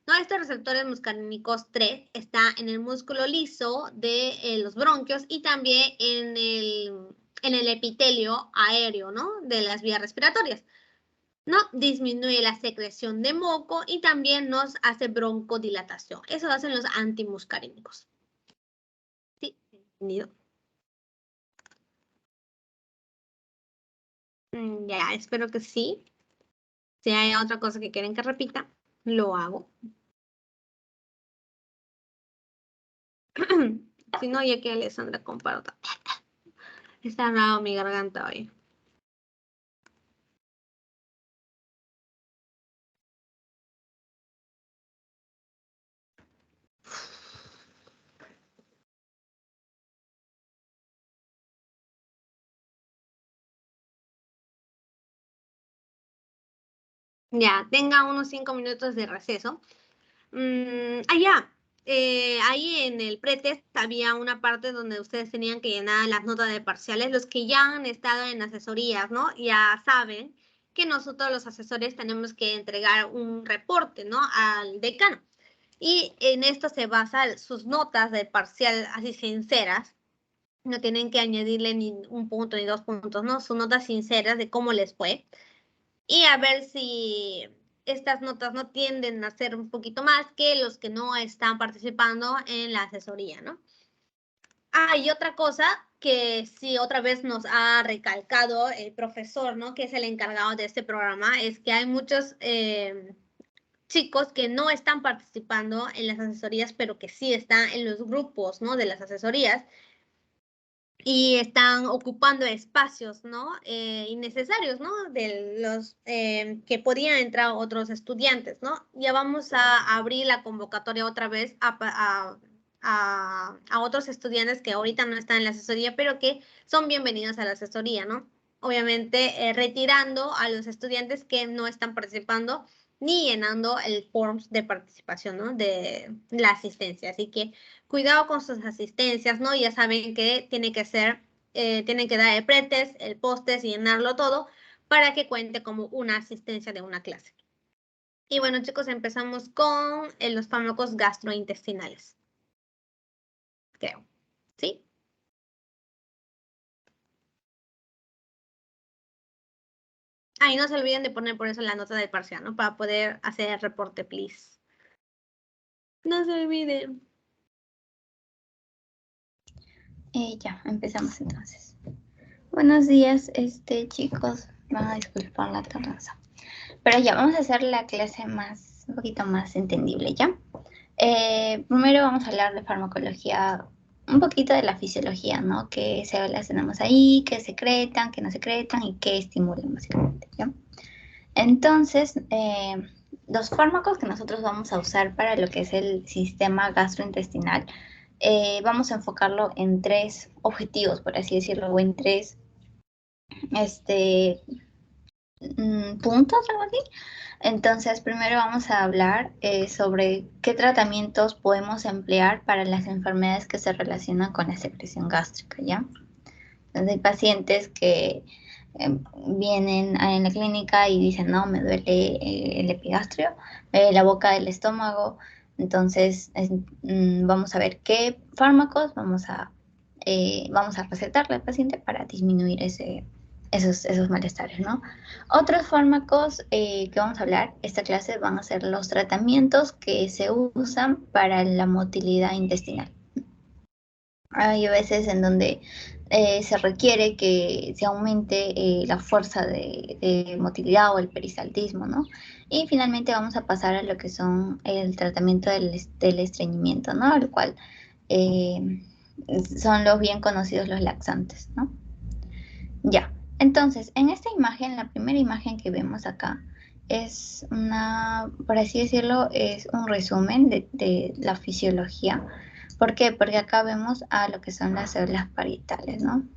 ¿No? Estos receptores muscarínicos 3 está en el músculo liso de los bronquios y también en el epitelio aéreo, ¿no? De las vías respiratorias. ¿No? Disminuye la secreción de moco y también nos hace broncodilatación. Eso hacen los antimuscarínicos. ¿Sí? ¿Entendido? Ya, espero que sí. Si hay otra cosa que quieren que repita, lo hago. Si no, ya que Alessandra comparta. Está raro mi garganta hoy. Ya, tenga unos 5 minutos de receso. Ya. Ahí en el pretest había una parte donde ustedes tenían que llenar las notas de parciales. Los que ya han estado en asesorías, ¿no? Ya saben que nosotros los asesores tenemos que entregar un reporte, ¿no? Al decano. Y en esto se basan sus notas de parcial así sinceras. No tienen que añadirle ni un punto ni 2 puntos, ¿no? Sus notas sinceras de cómo les fue. Y a ver si estas notas no tienden a ser un poquito más que los que no están participando en la asesoría, ¿no? Y otra cosa que sí otra vez nos ha recalcado el profesor, ¿no? Que es el encargado de este programa, es que hay muchos chicos que no están participando en las asesorías, pero que sí están en los grupos, ¿no? De las asesorías. Y están ocupando espacios, ¿no? Innecesarios, ¿no? De los que podían entrar otros estudiantes, ¿no? Ya vamos a abrir la convocatoria otra vez a otros estudiantes que ahorita no están en la asesoría, pero que son bienvenidos a la asesoría, ¿no? Obviamente retirando a los estudiantes que no están participando ni llenando el forms de participación, ¿no? De la asistencia. Así que cuidado con sus asistencias, ¿no? Ya saben que tienen que dar el pretest, el posttest y llenarlo todo para que cuente como una asistencia de una clase. Y bueno, chicos, empezamos con los fármacos gastrointestinales. Creo. ¿Sí? Y no se olviden de poner por eso la nota del parcial, ¿no? Para poder hacer el reporte, please. No se olviden. Ya, empezamos entonces. Buenos días, chicos. Van a disculpar la tardanza. Pero ya, vamos a hacer la clase un poquito más entendible, ¿ya? Primero vamos a hablar de farmacología, un poquito de la fisiología, ¿no? Qué células tenemos ahí, qué secretan, qué no secretan y qué estimulan, básicamente, ¿ya? Entonces, los fármacos que nosotros vamos a usar para lo que es el sistema gastrointestinal, vamos a enfocarlo en 3 objetivos, por así decirlo, o en 3 puntos, algo así. Entonces, primero vamos a hablar sobre qué tratamientos podemos emplear para las enfermedades que se relacionan con la secreción gástrica, ¿ya? Entonces, hay pacientes que vienen en la clínica y dicen, no, me duele el epigastrio, la boca del estómago. Entonces, vamos a ver qué fármacos vamos a recetarle al paciente para disminuir esos malestares, ¿no? Otros fármacos que vamos a hablar esta clase van a ser los tratamientos que se usan para la motilidad intestinal. Hay veces en donde se requiere que se aumente la fuerza de motilidad o el peristaltismo, ¿no? Y finalmente vamos a pasar a lo que son el tratamiento del estreñimiento, ¿no? El cual son los bien conocidos los laxantes, ¿no? Ya, entonces, en esta imagen, la primera imagen que vemos acá, es una, por así decirlo, es un resumen de la fisiología. ¿Por qué? Porque acá vemos a lo que son las células parietales, ¿no?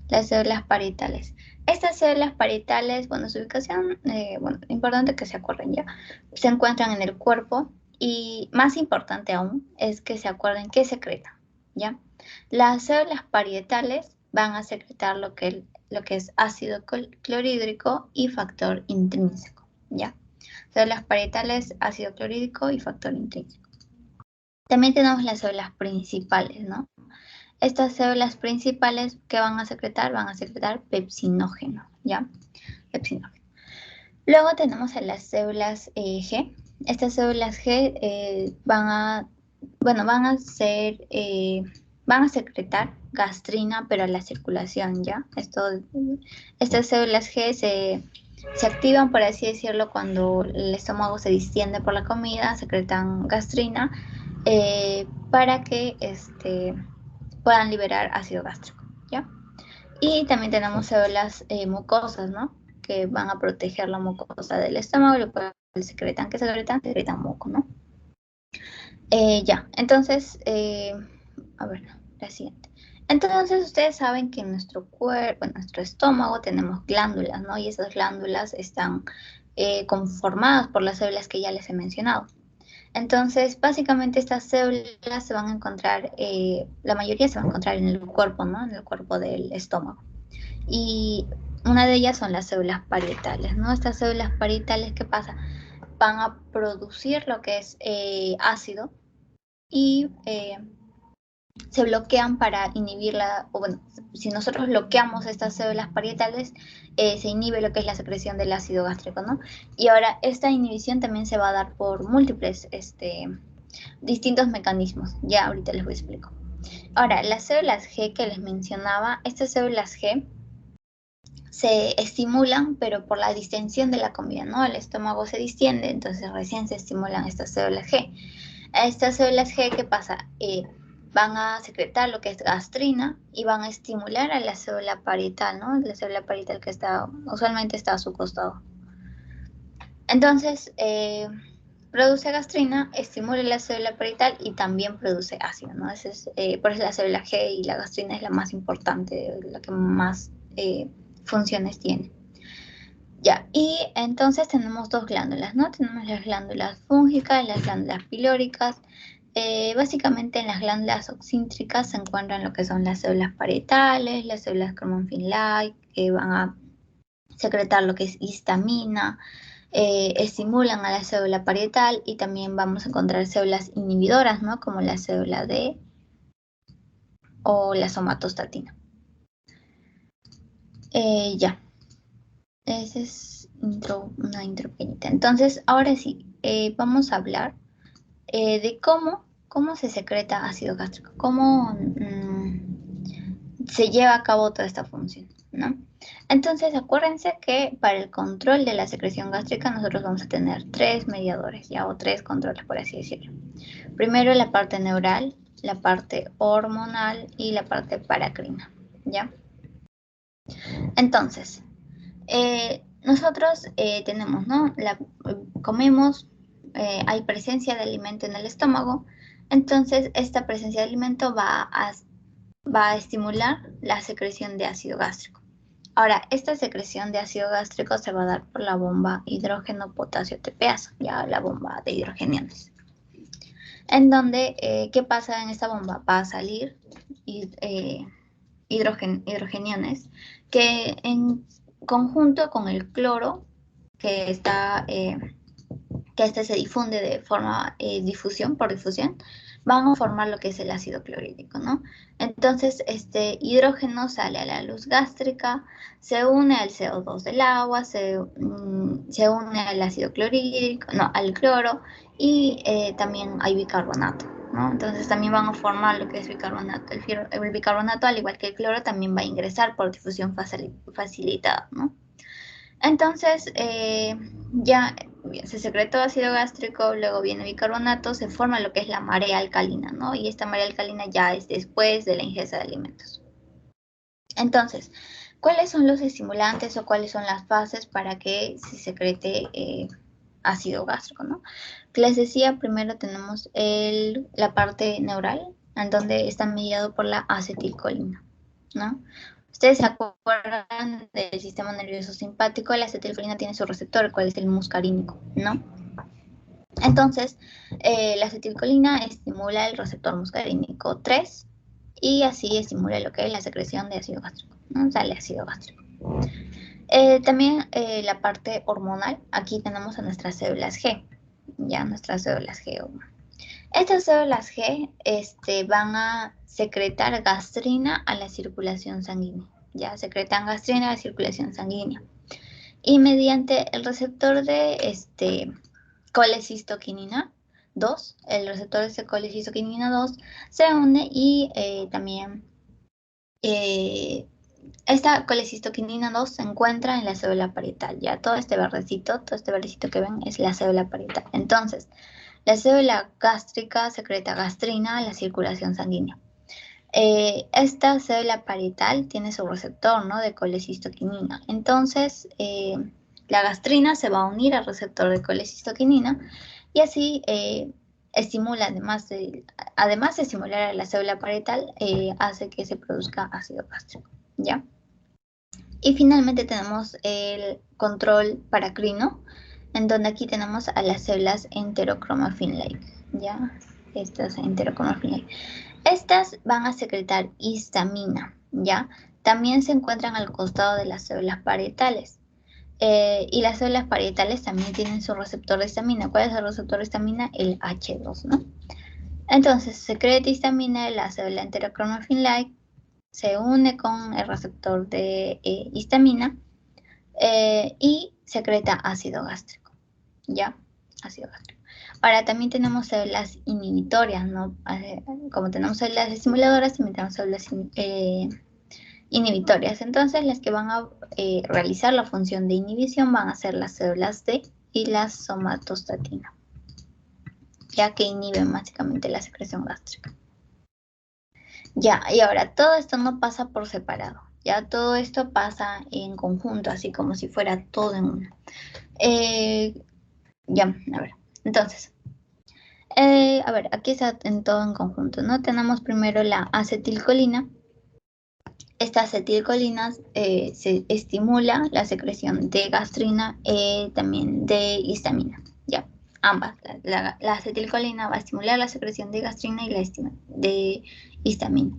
Las células parietales. Estas células parietales, bueno, su ubicación, bueno, importante que se acuerden ya, se encuentran en el cuerpo y más importante aún es que se acuerden qué secretan, ¿ya? Las células parietales van a secretar lo que es ácido clorhídrico y factor intrínseco, ¿ya? Células parietales, ácido clorhídrico y factor intrínseco. También tenemos las células principales, ¿no? Estas células principales que van a secretar pepsinógeno, ¿ya? Pepsinógeno. Luego tenemos a las células G. Estas células G van a secretar gastrina, pero a la circulación, ¿ya? Estas células G se activan, por así decirlo, cuando el estómago se distiende por la comida, secretan gastrina para que puedan liberar ácido gástrico, ¿ya? Y también tenemos células mucosas, ¿no? Que van a proteger la mucosa del estómago, lo cual secretan moco, ¿no? Ya, entonces, a ver, la siguiente. Entonces, ustedes saben que en nuestro cuerpo, en nuestro estómago, tenemos glándulas, ¿no? Y esas glándulas están conformadas por las células que ya les he mencionado. Entonces, básicamente estas células se van a encontrar, la mayoría se van a encontrar en el cuerpo, ¿no? En el cuerpo del estómago. Y una de ellas son las células parietales, ¿no? Estas células parietales, ¿qué pasa? Van a producir lo que es ácido y se bloquean para inhibirla, o bueno, si nosotros bloqueamos estas células parietales, se inhibe lo que es la secreción del ácido gástrico, ¿no? Y ahora, esta inhibición también se va a dar por múltiples, distintos mecanismos. Ya ahorita les voy a explicar. Ahora, las células G que les mencionaba, estas células G se estimulan, pero por la distensión de la comida, ¿no? El estómago se distiende, entonces recién se estimulan estas células G. Estas células G, ¿qué pasa? Van a secretar lo que es gastrina y van a estimular a la célula parietal, ¿no? La célula parietal que usualmente está a su costado. Entonces, produce gastrina, estimula la célula parietal y también produce ácido, ¿no? Por eso la célula G y la gastrina es la más importante, la que más funciones tiene. Ya, y entonces tenemos dos glándulas, ¿no? Tenemos las glándulas fúngicas y las glándulas pilóricas. Básicamente en las glándulas oxíntricas se encuentran lo que son las células parietales, las células Cromonfin-like, que van a secretar lo que es histamina, estimulan a la célula parietal y también vamos a encontrar células inhibidoras, ¿no? Como la célula D o la somatostatina. Ya. Esa es una intro pequeñita. Entonces, ahora sí, vamos a hablar de cómo se secreta ácido gástrico, cómo se lleva a cabo toda esta función, ¿no? Entonces, acuérdense que para el control de la secreción gástrica nosotros vamos a tener tres mediadores, ya, o tres controles, por así decirlo. Primero la parte neural, la parte hormonal y la parte paracrina, ¿ya? Entonces, nosotros tenemos, ¿no? Comemos, hay presencia de alimento en el estómago, entonces esta presencia de alimento va a estimular la secreción de ácido gástrico. Ahora, esta secreción de ácido gástrico se va a dar por la bomba hidrógeno-potasio TPasa, ya la bomba de hidrogeniones. En donde, ¿qué pasa en esta bomba? Va a salir hidrogeniones que en conjunto con el cloro que se difunde de forma por difusión, van a formar lo que es el ácido clorhídrico, ¿no? Entonces, este hidrógeno sale a la luz gástrica, se une al CO2 del agua, se une al ácido clorhídrico, no, al cloro, y también hay bicarbonato, ¿no? Entonces también van a formar lo que es bicarbonato. El bicarbonato, al igual que el cloro, también va a ingresar por difusión facilitada, ¿no? Entonces, ya se secretó ácido gástrico, luego viene bicarbonato, se forma lo que es la marea alcalina, ¿no? Y esta marea alcalina ya es después de la ingesta de alimentos. Entonces, ¿Cuáles son los estimulantes o cuáles son las fases para que se secrete ácido gástrico, ¿no? Que les decía, primero tenemos la parte neural, en donde está mediado por la acetilcolina, ¿no? Ustedes se acuerdan del sistema nervioso simpático, la acetilcolina tiene su receptor, el cual es el muscarínico, ¿no? Entonces, la acetilcolina estimula el receptor muscarínico 3 y así estimula lo que es la secreción de ácido gástrico, ¿no? Sale ácido gástrico. También la parte hormonal, aquí tenemos a nuestras células G, ya nuestras células G. Estas células G van a secretar gastrina a la circulación sanguínea, ya secretan gastrina a la circulación sanguínea. Y mediante el receptor de colecistoquinina 2, el receptor de colecistoquinina 2 se une y también esta colecistoquinina 2 se encuentra en la célula parietal. Ya todo este verdecito que ven es la célula parietal. Entonces, la célula gástrica secreta gastrina a la circulación sanguínea. Esta célula parietal tiene su receptor, ¿no?, de colecistoquinina. Entonces, la gastrina se va a unir al receptor de colecistoquinina y así estimula, además de estimular a la célula parietal, hace que se produzca ácido gástrico, ¿ya? Y finalmente tenemos el control paracrino, en donde aquí tenemos a las células enterocromafin-like, ¿ya? Estas enterocromafin-like. Estas van a secretar histamina, ¿ya? También se encuentran al costado de las células parietales. Y las células parietales también tienen su receptor de histamina. ¿Cuál es el receptor de histamina? El H2, ¿no? Entonces, secreta histamina de la célula enterocromafin-like, se une con el receptor de histamina y secreta ácido gástrico, ¿ya? Ácido gástrico. Ahora, también tenemos células inhibitorias, ¿no? Como tenemos células estimuladoras, también tenemos células inhibitorias. Entonces, las que van a realizar la función de inhibición van a ser las células D y la somatostatina, ya que inhiben básicamente la secreción gástrica. Ya, y ahora, todo esto no pasa por separado, ya todo esto pasa en conjunto, así como si fuera todo en uno. Ya, a ver, entonces, a ver, aquí está en todo en conjunto, ¿no? Tenemos primero la acetilcolina. Esta acetilcolina se estimula la secreción de gastrina, también de histamina, ya, ambas. La acetilcolina va a estimular la secreción de gastrina y de histamina.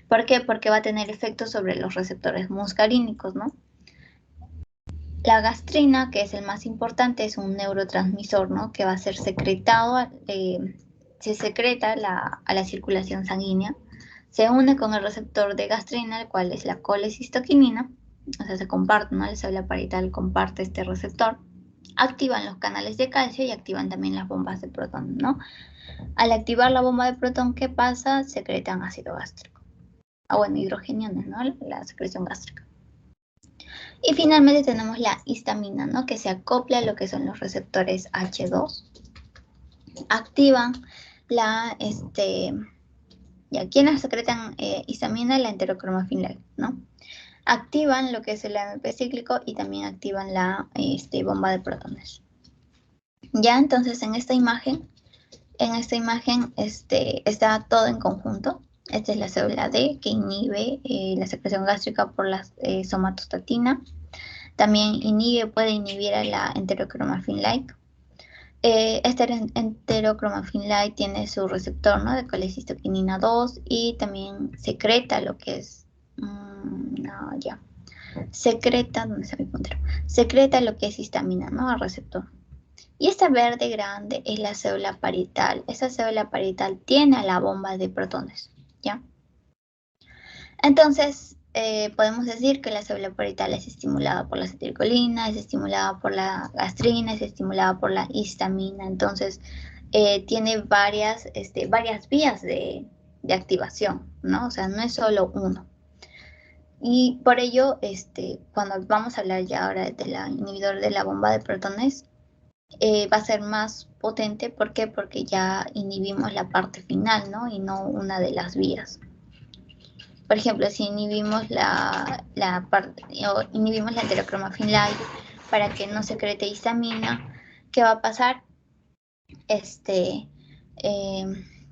¿Por qué? Porque va a tener efectos sobre los receptores muscarínicos, ¿no? La gastrina, que es el más importante, es un neurotransmisor, ¿no?, que va a ser secretado, se secreta a la circulación sanguínea, se une con el receptor de gastrina, el cual es la colecistoquinina, o sea, se comparte, ¿no?, la célula parietal comparte este receptor, activan los canales de calcio y activan también las bombas de protón, ¿no? Al activar la bomba de protón, ¿qué pasa? Secretan ácido gástrico. Bueno, hidrogeniones, ¿no?, la secreción gástrica. Y finalmente tenemos la histamina, ¿no?, que se acopla a lo que son los receptores H2. Activan ¿quiénes secretan histamina? La enterocromafin-like, ¿no? Activan lo que es el AMP cíclico y también activan la bomba de protones. Ya, entonces en esta imagen está todo en conjunto. Esta es la célula D, que inhibe la secreción gástrica por la somatostatina. También puede inhibir a la enterocromafin-like. Esta enterocromafin-like tiene su receptor, ¿no?, de colecistoquinina 2 y también secreta lo que es... secreta, ¿dónde está mi puntero? Secreta lo que es histamina, ¿no?, al receptor. Y esta verde grande es la célula parietal. Esa célula parietal tiene a la bomba de protones, ¿ya? Entonces, podemos decir que la célula parietal es estimulada por la acetilcolina, es estimulada por la gastrina, es estimulada por la histamina. Entonces, tiene varias vías de activación, ¿no? O sea, no es solo uno. Y por ello, cuando vamos a hablar ya ahora del inhibidor de la bomba de protones, va a ser más potente. ¿Por qué? Porque ya inhibimos la parte final, ¿no?, y no una de las vías. Por ejemplo, si inhibimos inhibimos la enterocromafin light para que no secrete histamina, ¿qué va a pasar?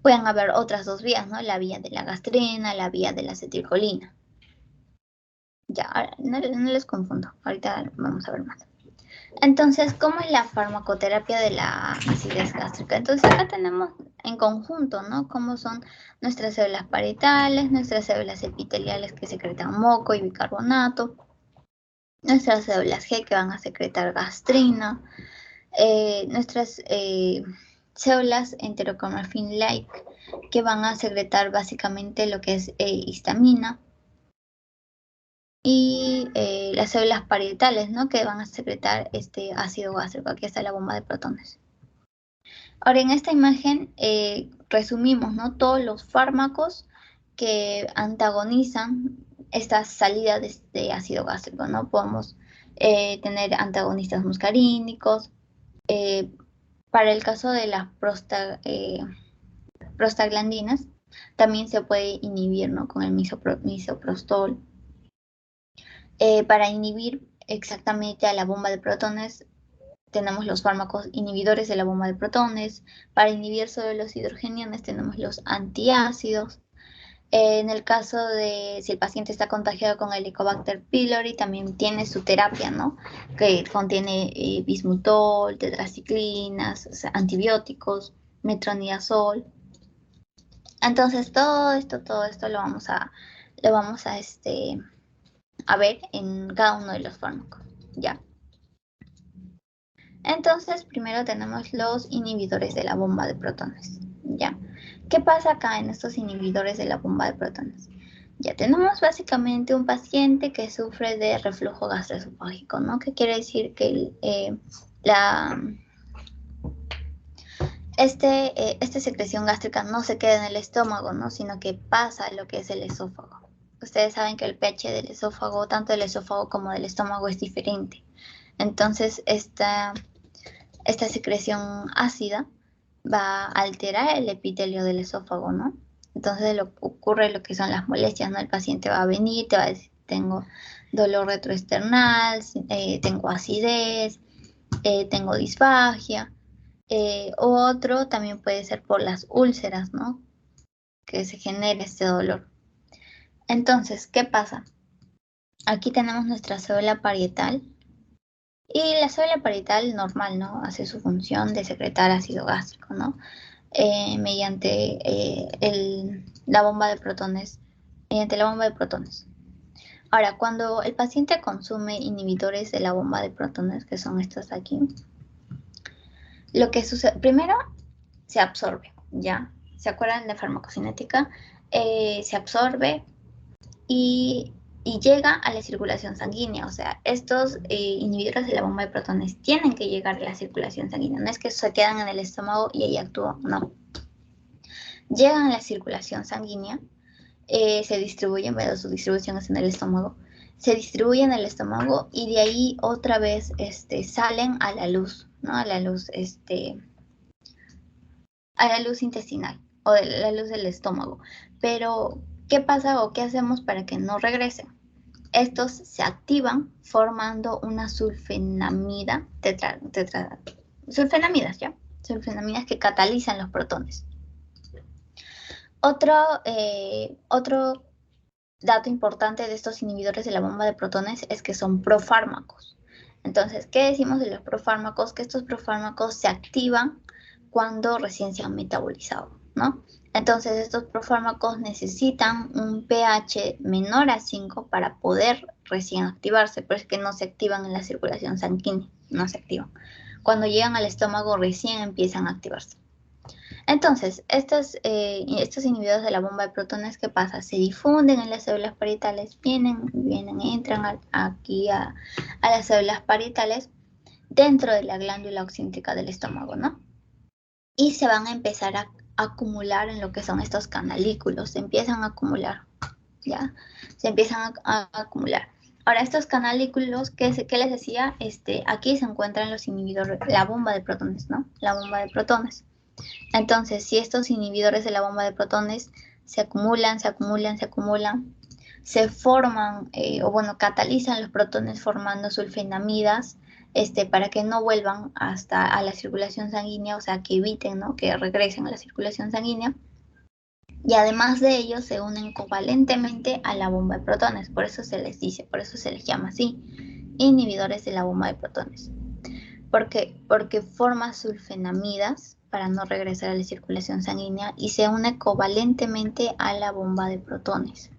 Pueden haber otras dos vías, ¿no? La vía de la gastrina, la vía de la acetilcolina. Ya, ahora, no les confundo. Ahorita vamos a ver más. Entonces, ¿cómo es la farmacoterapia de la acidez gástrica? Entonces, acá tenemos en conjunto, ¿no? Cómo son nuestras células parietales, nuestras células epiteliales que secretan moco y bicarbonato, nuestras células G que van a secretar gastrina, nuestras células enterocromafin-like que van a secretar básicamente lo que es histamina, y las células parietales, ¿no? Que van a secretar este ácido gástrico. Aquí está la bomba de protones. Ahora, en esta imagen resumimos, ¿no? Todos los fármacos que antagonizan esta salida de este ácido gástrico, ¿no? Podemos tener antagonistas muscarínicos. Para el caso de las prostaglandinas, también se puede inhibir, ¿no? Con el misoprostol. Para inhibir exactamente a la bomba de protones, tenemos los fármacos inhibidores de la bomba de protones. Para inhibir solo los hidrogeniones, tenemos los antiácidos. En el caso de si el paciente está contagiado con Helicobacter pylori, también tiene su terapia, ¿no? Que contiene bismutol, tetraciclinas, o sea, antibióticos, metronidazol. Entonces, todo esto lo vamos a ver en cada uno de los fármacos, ¿ya? Entonces, primero tenemos los inhibidores de la bomba de protones, ¿ya? ¿Qué pasa acá en estos inhibidores de la bomba de protones? Ya tenemos básicamente un paciente que sufre de reflujo gastroesofágico, ¿no? Que quiere decir que esta secreción gástrica no se queda en el estómago, ¿no? Sino que pasa a lo que es el esófago. Ustedes saben que el pH del esófago, tanto del esófago como del estómago, es diferente. Entonces, esta secreción ácida va a alterar el epitelio del esófago, ¿no? Entonces ocurre lo que son las molestias, ¿no? El paciente va a venir, te va a decir, tengo dolor retroesternal, tengo acidez, tengo disfagia. Otro también puede ser por las úlceras, ¿no? Que se genere este dolor. Entonces, ¿qué pasa? Aquí tenemos nuestra célula parietal. Y la célula parietal normal, ¿no? Hace su función de secretar ácido gástrico, ¿no? Mediante la bomba de protones. Ahora, cuando el paciente consume inhibidores de la bomba de protones, que son estos aquí, lo que sucede, primero se absorbe, ¿ya? ¿Se acuerdan de farmacocinética? Se absorbe y llega a la circulación sanguínea. O sea, estos inhibidores de la bomba de protones tienen que llegar a la circulación sanguínea. No es que se quedan en el estómago y ahí actúan, no. Llegan a la circulación sanguínea, se distribuyen, pero su distribución es en el estómago. Se distribuyen en el estómago y de ahí otra vez salen a la luz, ¿no? A la luz intestinal o de la luz del estómago. Pero, ¿qué pasa o qué hacemos para que no regresen? Estos se activan formando una sulfenamida, sulfenamidas, ¿ya? Sulfenamidas que catalizan los protones. Otro dato importante de estos inhibidores de la bomba de protones es que son profármacos. Entonces, ¿qué decimos de los profármacos? Que estos profármacos se activan cuando recién se han metabolizado, ¿no? Entonces, estos profármacos necesitan un pH menor a 5 para poder recién activarse, pero es que no se activan en la circulación sanguínea, no se activan. Cuando llegan al estómago recién empiezan a activarse. Entonces, estos inhibidores de la bomba de protones, ¿qué pasa? Se difunden en las células parietales, entran aquí a las células parietales dentro de la glándula oxíntica del estómago, ¿no? Y se van a empezar a acumular en lo que son estos canalículos, se empiezan a acumular, ¿ya? Se empiezan a acumular. Ahora, estos canalículos, ¿qué les decía? Aquí se encuentran los inhibidores, la bomba de protones, ¿no? La bomba de protones. Entonces, si estos inhibidores de la bomba de protones se acumulan, se acumulan, se acumulan, se forman, catalizan los protones formando sulfenamidas, para que no vuelvan hasta a la circulación sanguínea, o sea, que eviten, ¿no?, que regresen a la circulación sanguínea. Y además de ello, se unen covalentemente a la bomba de protones, por eso se les dice, por eso se les llama así, inhibidores de la bomba de protones. ¿Por qué? Porque forma sulfenamidas para no regresar a la circulación sanguínea y se une covalentemente a la bomba de protones,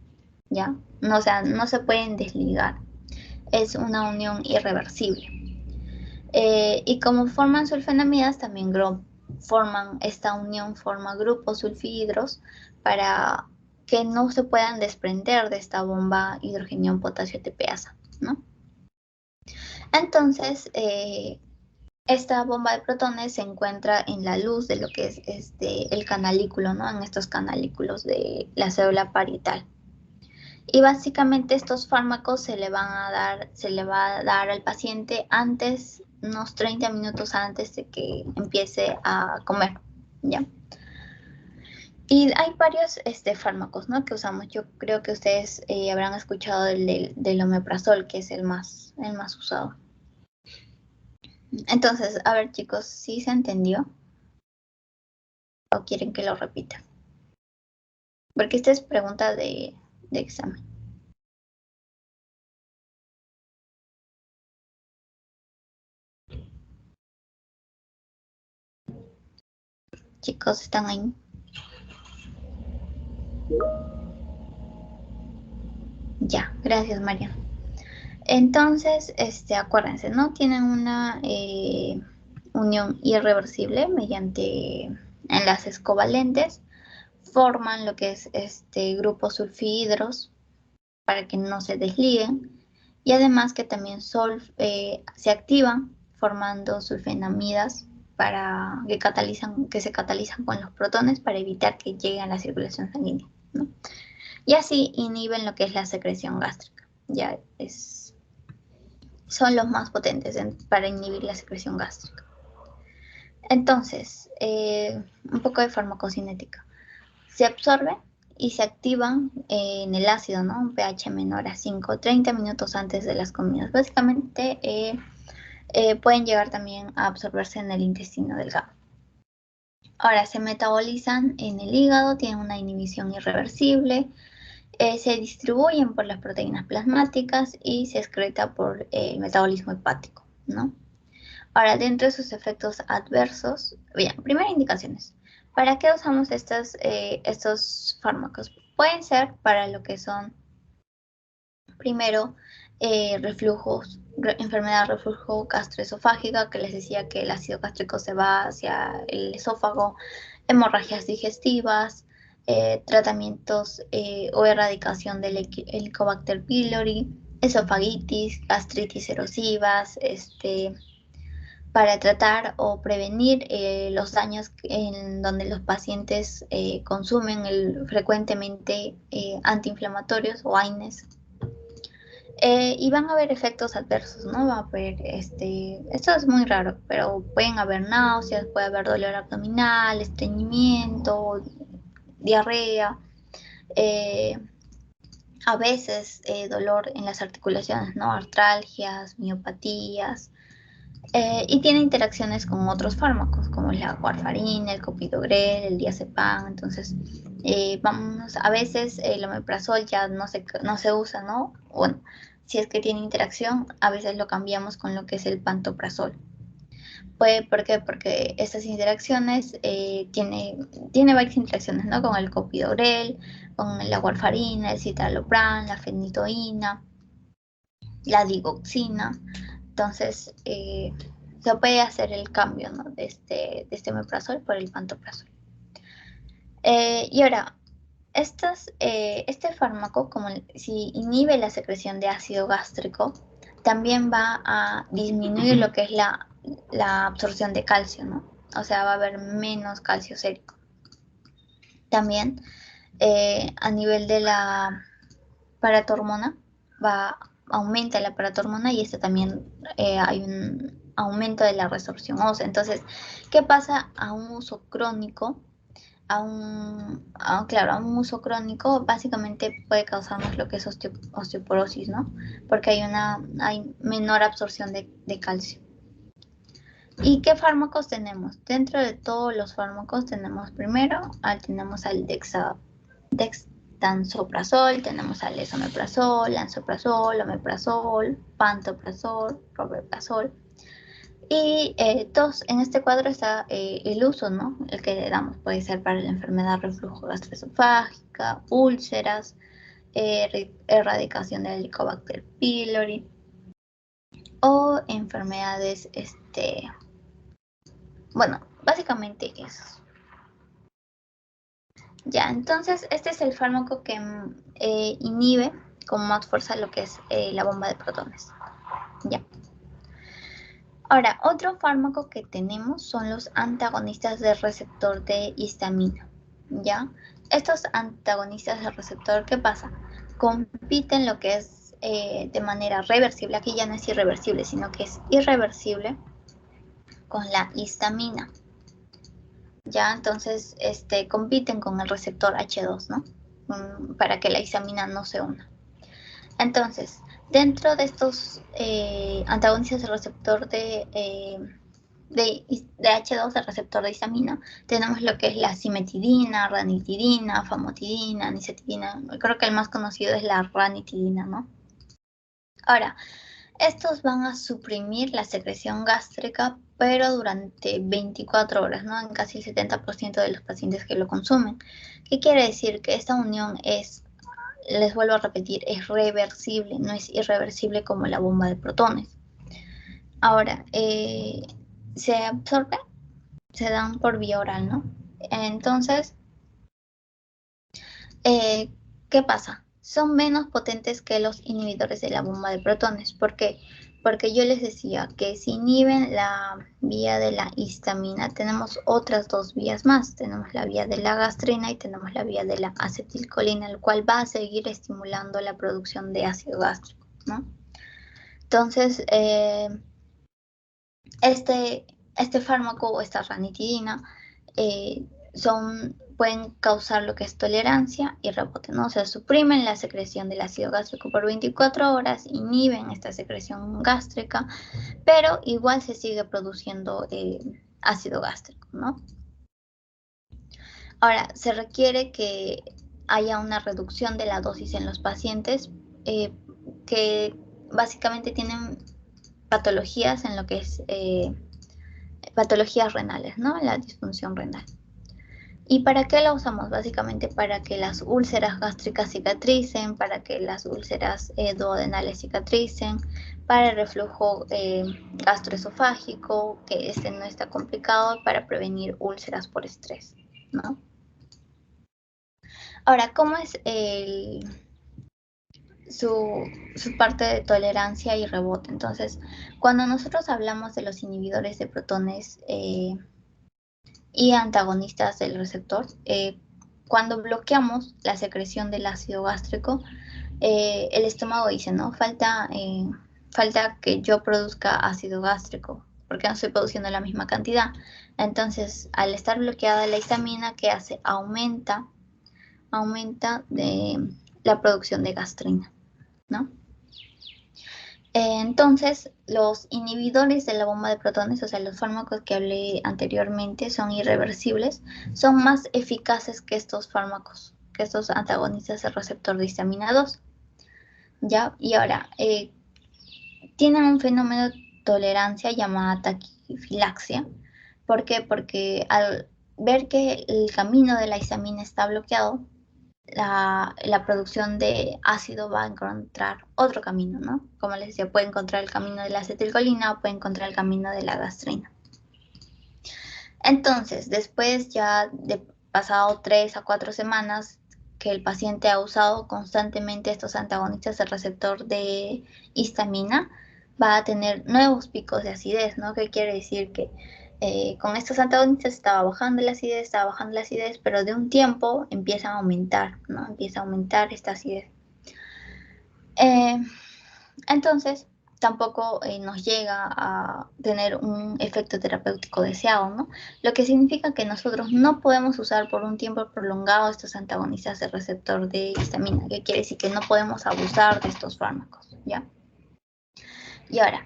¿ya? No, o sea, no se pueden desligar, es una unión irreversible. Y como forman sulfenamidas, también esta unión forma grupos sulfhidros para que no se puedan desprender de esta bomba hidrogenión potasio ATPasa, ¿no? Entonces, esta bomba de protones se encuentra en la luz de lo que es el canalículo, ¿no? En estos canalículos de la célula parietal. Y básicamente estos fármacos se le va a dar al paciente antes, unos 30 minutos antes de que empiece a comer, ¿ya? Y hay varios fármacos, ¿no?, que usamos. Yo creo que ustedes habrán escuchado del omeprazol, que es el más usado. Entonces, a ver, chicos, ¿sí se entendió? ¿O quieren que lo repita? Porque esta es pregunta de examen. Chicos, ¿están ahí? Ya, gracias, María. Entonces, acuérdense, ¿no? Tienen una unión irreversible mediante enlaces covalentes, forman lo que es grupos sulfhidros para que no se desliguen, y además que también se activan formando sulfenamidas para que se catalizan con los protones para evitar que lleguen a la circulación sanguínea, ¿no? Y así inhiben lo que es la secreción gástrica. Son los más potentes para inhibir la secreción gástrica. Entonces, un poco de farmacocinética. Se absorben y se activan en el ácido, ¿no? Un pH menor a 5, 30 minutos antes de las comidas. Básicamente pueden llegar también a absorberse en el intestino delgado. Ahora, se metabolizan en el hígado, tienen una inhibición irreversible, se distribuyen por las proteínas plasmáticas y se excreta por el metabolismo hepático, ¿no? Ahora, dentro de sus efectos adversos, bien, primero indicaciones. ¿Para qué usamos estos fármacos? Pueden ser para lo que son, primero, enfermedad de reflujo gastroesofágica, que les decía que el ácido gástrico se va hacia el esófago, hemorragias digestivas, tratamientos o erradicación del Helicobacter pylori, esofagitis, gastritis erosivas, para tratar o prevenir los daños en donde los pacientes consumen frecuentemente antiinflamatorios o AINES. Y van a haber efectos adversos, ¿no? Va a haber, esto es muy raro, pero pueden haber náuseas, puede haber dolor abdominal, estreñimiento, diarrea, a veces dolor en las articulaciones, ¿no? Artralgias, miopatías, y tiene interacciones con otros fármacos, como la warfarina, el clopidogrel, el diazepam. Entonces, a veces el omeprazol ya no se usa, ¿no? Bueno, si es que tiene interacción, a veces lo cambiamos con lo que es el pantoprazol. ¿Por qué? Porque estas interacciones tiene varias interacciones, ¿no? Con el clopidogrel, con la warfarina, el citalopram, la fenitoína, la digoxina. Entonces, se puede hacer el cambio, ¿no?, de este omeprazol por el pantoprazol. Y ahora, este fármaco, como si inhibe la secreción de ácido gástrico, también va a disminuir lo que es la absorción de calcio, ¿no? O sea, va a haber menos calcio sérico. También, a nivel de la paratormona, aumenta la paratormona, y también hay un aumento de la resorción ósea. Entonces, ¿qué pasa a un uso crónico? claro, a un uso crónico, básicamente puede causarnos lo que es osteoporosis, ¿no? Porque hay menor absorción de calcio. ¿Y qué fármacos tenemos? Dentro de todos los fármacos tenemos primero, tenemos al dexlansoprazol, tenemos al esomeprazol, lansoprazol, omeprazol, pantoprazol, robeprazol. Y en este cuadro está el uso, ¿no? El que le damos puede ser para la enfermedad reflujo gastroesofágica, úlceras, erradicación del Helicobacter pylori o enfermedades, bueno, básicamente eso. Ya, entonces este es el fármaco que inhibe con más fuerza lo que es la bomba de protones. Ya. Ahora, otro fármaco que tenemos son los antagonistas del receptor de histamina, ¿ya? Estos antagonistas del receptor, ¿qué pasa? Compiten lo que es de manera reversible, aquí ya no es irreversible, sino que es irreversible con la histamina, ¿ya? Entonces, compiten con el receptor H2, ¿no? Para que la histamina no se una. Entonces, dentro de estos antagonistas del receptor de H2, el receptor de histamina, tenemos lo que es la cimetidina, ranitidina, famotidina, nicetidina. Creo que el más conocido es la ranitidina, ¿no? Ahora, estos van a suprimir la secreción gástrica, pero durante 24 horas, ¿no? En casi el 70% de los pacientes que lo consumen. ¿Qué quiere decir? Que esta unión les vuelvo a repetir, es reversible, no es irreversible como la bomba de protones. Ahora, se absorbe, se dan por vía oral, ¿no? Entonces, ¿qué pasa? Son menos potentes que los inhibidores de la bomba de protones. ¿Por qué? Porque yo les decía que si inhiben la vía de la histamina, tenemos otras dos vías más. Tenemos la vía de la gastrina y tenemos la vía de la acetilcolina, el cual va a seguir estimulando la producción de ácido gástrico, ¿no? Entonces, este fármaco o esta ranitidina pueden causar lo que es tolerancia y rebote, ¿no? O sea, suprimen la secreción del ácido gástrico por 24 horas, inhiben esta secreción gástrica, pero igual se sigue produciendo ácido gástrico, ¿no? Ahora, se requiere que haya una reducción de la dosis en los pacientes que básicamente tienen patologías en lo que es patologías renales, ¿no? La disfunción renal. ¿Y para qué la usamos? Básicamente para que las úlceras gástricas cicatricen, para que las úlceras duodenales cicatricen, para el reflujo gastroesofágico, que no está complicado, para prevenir úlceras por estrés, ¿no? Ahora, ¿cómo es su parte de tolerancia y rebote? Entonces, cuando nosotros hablamos de los inhibidores de protones y antagonistas del receptor, cuando bloqueamos la secreción del ácido gástrico, el estómago dice, ¿no? Falta que yo produzca ácido gástrico, porque no estoy produciendo la misma cantidad. Entonces, al estar bloqueada la histamina, ¿qué hace? Aumenta la producción de gastrina, ¿no? Entonces, los inhibidores de la bomba de protones, o sea, los fármacos que hablé anteriormente, son irreversibles, son más eficaces que estos fármacos, que estos antagonistas del receptor de histamina 2. ¿Ya? Y ahora, tienen un fenómeno de tolerancia llamada taquifilaxia. ¿Por qué? Porque al ver que el camino de la histamina está bloqueado, la producción de ácido va a encontrar otro camino, ¿no? Como les decía, puede encontrar el camino de la acetilcolina o puede encontrar el camino de la gastrina. Entonces, después ya de pasado 3 a 4 semanas que el paciente ha usado constantemente estos antagonistas del receptor de histamina, va a tener nuevos picos de acidez, ¿no? ¿Qué quiere decir? Que con estos antagonistas estaba bajando la acidez, pero de un tiempo empieza a aumentar, ¿no? Empieza a aumentar esta acidez. Entonces, tampoco nos llega a tener un efecto terapéutico deseado, ¿no? Lo que significa que nosotros no podemos usar por un tiempo prolongado estos antagonistas del receptor de histamina, que quiere decir que no podemos abusar de estos fármacos, ¿ya? Y ahora,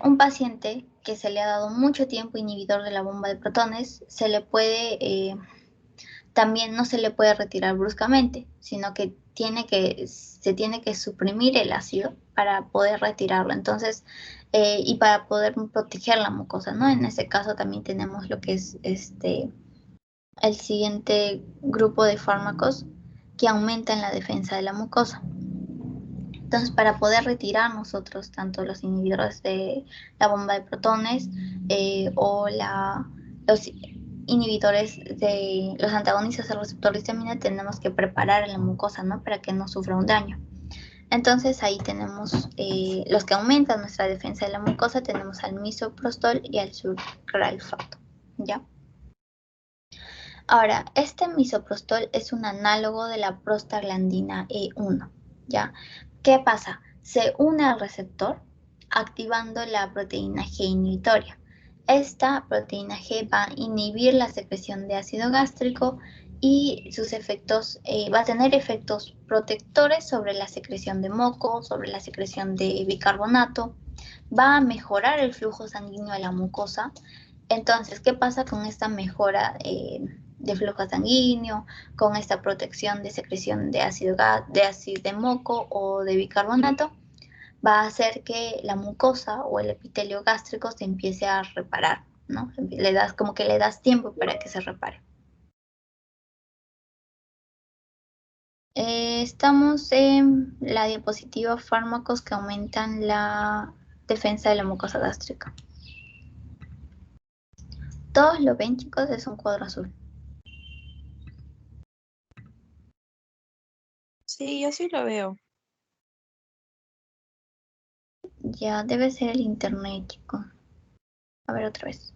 un paciente que se le ha dado mucho tiempo inhibidor de la bomba de protones, también no se le puede retirar bruscamente, sino que se tiene que suprimir el ácido para poder retirarlo. Entonces, y para poder proteger la mucosa, ¿no? En ese caso también tenemos lo que es el siguiente grupo de fármacos que aumentan la defensa de la mucosa. Entonces, para poder retirar nosotros tanto los inhibidores de la bomba de protones o los inhibidores de los antagonistas del receptor de histamina, tenemos que preparar la mucosa, ¿no? Para que no sufra un daño. Entonces, ahí tenemos los que aumentan nuestra defensa de la mucosa, tenemos al misoprostol y al sucralfato, ¿ya? Ahora, este misoprostol es un análogo de la prostaglandina E1, ¿ya? ¿Qué pasa? Se une al receptor activando la proteína G inhibitoria. Esta proteína G va a inhibir la secreción de ácido gástrico y sus efectos, va a tener efectos protectores sobre la secreción de moco, sobre la secreción de bicarbonato, va a mejorar el flujo sanguíneo a la mucosa. Entonces, ¿qué pasa con esta mejora de flujo sanguíneo, con esta protección de secreción de ácido de moco o de bicarbonato? Va a hacer que la mucosa o el epitelio gástrico se empiece a reparar, ¿no? Le das tiempo para que se repare. Estamos en la diapositiva fármacos que aumentan la defensa de la mucosa gástrica. Todos lo ven, chicos, es un cuadro azul. Sí, yo sí lo veo. Ya, debe ser el internet, chicos. A ver otra vez.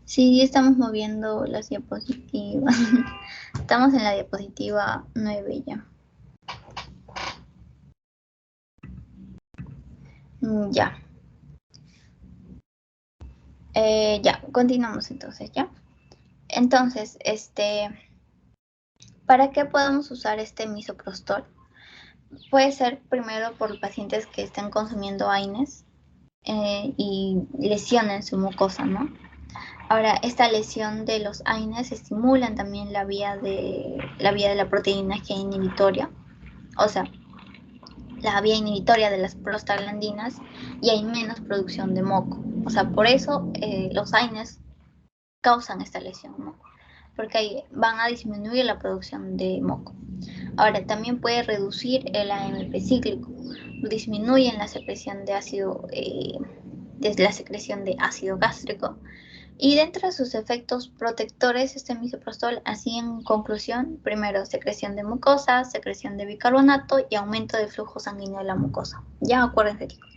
Sí, estamos moviendo las diapositivas. Estamos en la diapositiva 9 ya. Ya. Ya, continuamos entonces, ¿ya? Entonces, ¿para qué podemos usar este misoprostol? Puede ser primero por pacientes que estén consumiendo AINES y lesionen su mucosa, ¿no? Ahora, esta lesión de los AINES estimulan también la vía de la proteína G inhibitoria, o sea, la vía inhibitoria de las prostaglandinas, y hay menos producción de moco. O sea, por eso los AINES causan esta lesión, ¿no? Porque ahí van a disminuir la producción de moco. Ahora, también puede reducir el AMP cíclico, disminuyen la secreción de ácido gástrico. Y dentro de sus efectos protectores, este misoprostol, así en conclusión, primero secreción de mucosa, secreción de bicarbonato y aumento del flujo sanguíneo de la mucosa. Ya acuérdense, chicos.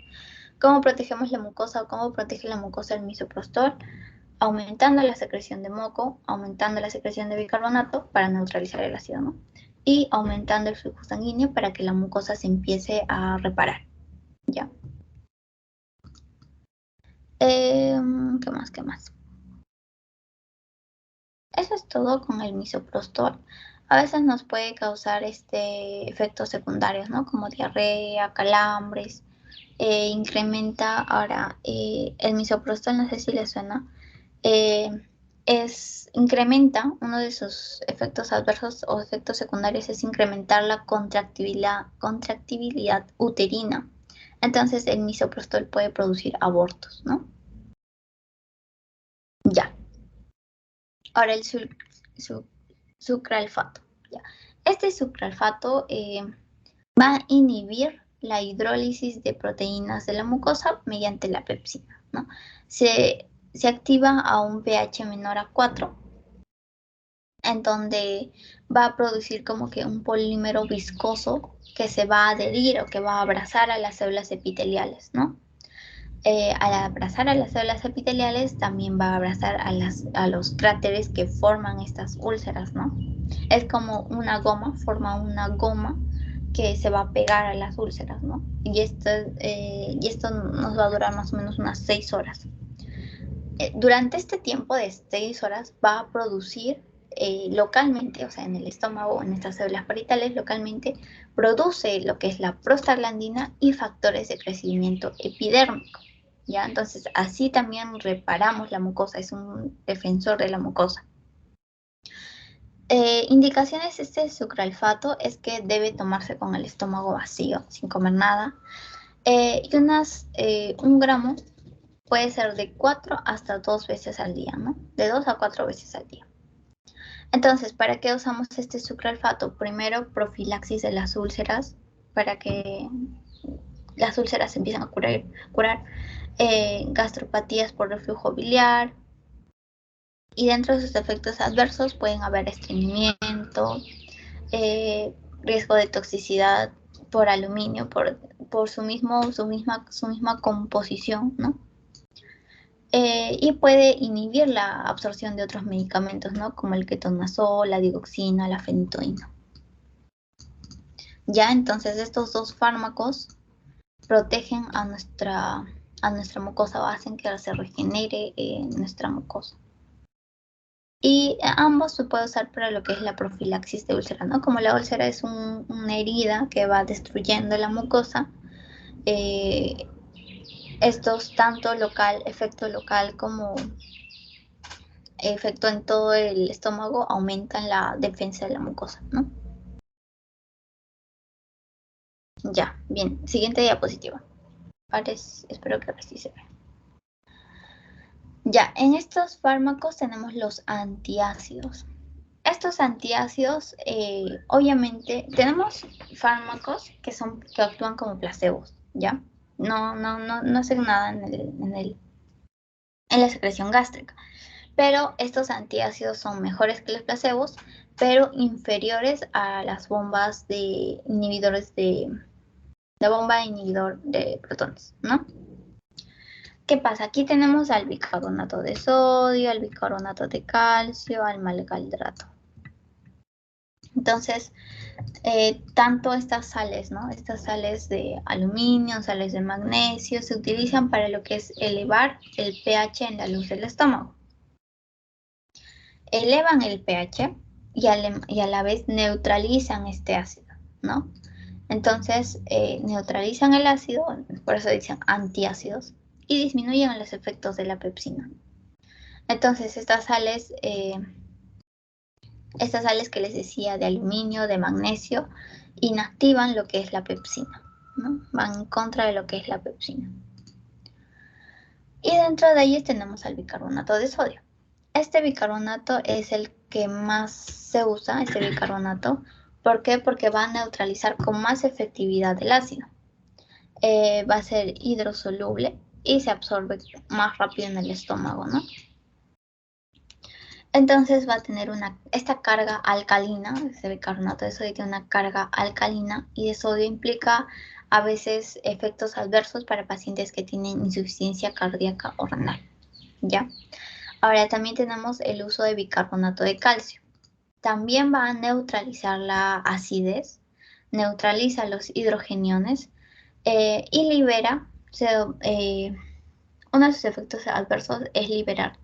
¿Cómo protegemos la mucosa o cómo protege la mucosa el misoprostol? Aumentando la secreción de moco, aumentando la secreción de bicarbonato para neutralizar el ácido, ¿no? Y aumentando el flujo sanguíneo para que la mucosa se empiece a reparar. ¿Ya? ¿Qué más? ¿Qué más? Eso es todo con el misoprostol. A veces nos puede causar efectos secundarios, ¿no? Como diarrea, calambres. Incrementa ahora el misoprostol, no sé si le suena, incrementa uno de sus efectos adversos o efectos secundarios es incrementar la contractibilidad uterina. Entonces el misoprostol puede producir abortos, ¿no? Ya. Ahora el sucralfato. Ya. Este sucralfato va a inhibir la hidrólisis de proteínas de la mucosa mediante la pepsina, ¿no? Se activa a un pH menor a 4, en donde va a producir como que un polímero viscoso que se va a adherir o que va a abrazar a las células epiteliales, ¿no? Al abrazar a las células epiteliales, también va a abrazar a los cráteres que forman estas úlceras, ¿no? Es como una goma, forma una goma que se va a pegar a las úlceras, ¿no? Y esto nos va a durar más o menos unas 6 horas. Durante este tiempo de 6 horas va a producir localmente, o sea, en el estómago, en estas células parietales, localmente produce lo que es la prostaglandina y factores de crecimiento epidérmico. ¿Ya? Entonces, así también reparamos la mucosa, es un defensor de la mucosa. Indicaciones de este sucralfato es que debe tomarse con el estómago vacío, sin comer nada. Y un gramo puede ser de 4 hasta 2 veces al día, ¿no? De 2 a 4 veces al día. Entonces, ¿para qué usamos este sucralfato? Primero, profilaxis de las úlceras, para que las úlceras se empiecen a curar. Gastropatías por reflujo biliar. Y dentro de sus efectos adversos pueden haber estreñimiento, riesgo de toxicidad por aluminio, por su misma composición, ¿no? Y puede inhibir la absorción de otros medicamentos, ¿no? Como el ketonazol, la digoxina, la fenitoína. Ya, entonces estos dos fármacos protegen a nuestra mucosa, o hacen que se regenere nuestra mucosa. Y ambos se puede usar para lo que es la profilaxis de úlcera, ¿no? Como la úlcera es una herida que va destruyendo la mucosa, estos tanto efecto local como efecto en todo el estómago aumentan la defensa de la mucosa, ¿no? Ya, bien, siguiente diapositiva. Espero que ahora sí se vea. Ya, en estos fármacos tenemos los antiácidos. Estos antiácidos, obviamente, tenemos fármacos que actúan como placebos, ¿ya? No hacen nada en la secreción gástrica. Pero estos antiácidos son mejores que los placebos, pero inferiores a las bombas de inhibidores la bomba de inhibidor de protones, ¿no? ¿Qué pasa? Aquí tenemos al bicarbonato de sodio, al bicarbonato de calcio, al malgaldrato. Entonces, tanto estas sales, ¿no? Estas sales de aluminio, sales de magnesio, se utilizan para lo que es elevar el pH en la luz del estómago. Elevan el pH y a la vez neutralizan este ácido, ¿no? Entonces, neutralizan el ácido, por eso dicen antiácidos, y disminuyen los efectos de la pepsina. Entonces, estas sales que les decía de aluminio, de magnesio, inactivan lo que es la pepsina, ¿no? Van en contra de lo que es la pepsina. Y dentro de ellos tenemos al bicarbonato de sodio. Este bicarbonato es el que más se usa, este bicarbonato. ¿Por qué? Porque va a neutralizar con más efectividad el ácido. Va a ser hidrosoluble y se absorbe más rápido en el estómago, ¿no? Entonces va a tener esta carga alcalina, ese bicarbonato de sodio tiene una carga alcalina y de sodio implica a veces efectos adversos para pacientes que tienen insuficiencia cardíaca o renal, ¿ya? Ahora también tenemos el uso de bicarbonato de calcio. También va a neutralizar la acidez, neutraliza los hidrogeniones y libera, uno de sus efectos adversos es liberar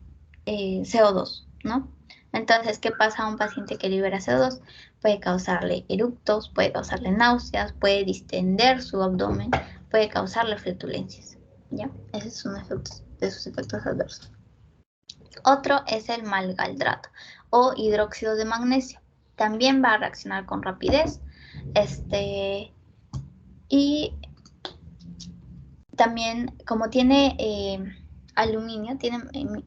CO2, ¿no? Entonces, ¿qué pasa a un paciente que libera CO2? Puede causarle eructos, puede causarle náuseas, puede distender su abdomen, puede causarle flatulencias, ¿ya? Esos son de sus efectos adversos. Otro es el malgaldrato o hidróxido de magnesio. También va a reaccionar con rapidez. Y también, como tiene aluminio,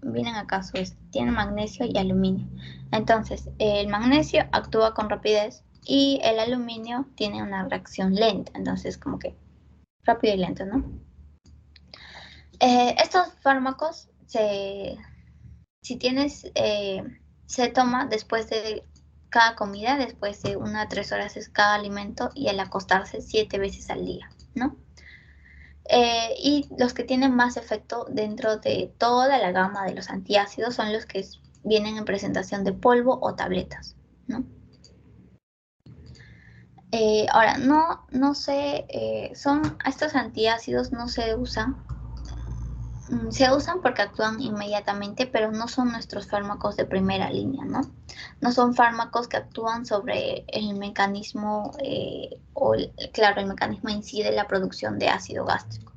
vienen acaso, tiene magnesio y aluminio. Entonces, el magnesio actúa con rapidez y el aluminio tiene una reacción lenta. Entonces, como que rápido y lento, ¿no? Estos fármacos se toma después de cada comida, después de 1 a 3 horas es cada alimento y al acostarse 7 veces al día, ¿no? Y los que tienen más efecto dentro de toda la gama de los antiácidos son los que vienen en presentación de polvo o tabletas, ¿no? Ahora, no sé, estos antiácidos no se usan. Se usan porque actúan inmediatamente, pero no son nuestros fármacos de primera línea, ¿no? No son fármacos que actúan sobre el mecanismo, claro, el mecanismo en sí de la producción de ácido gástrico.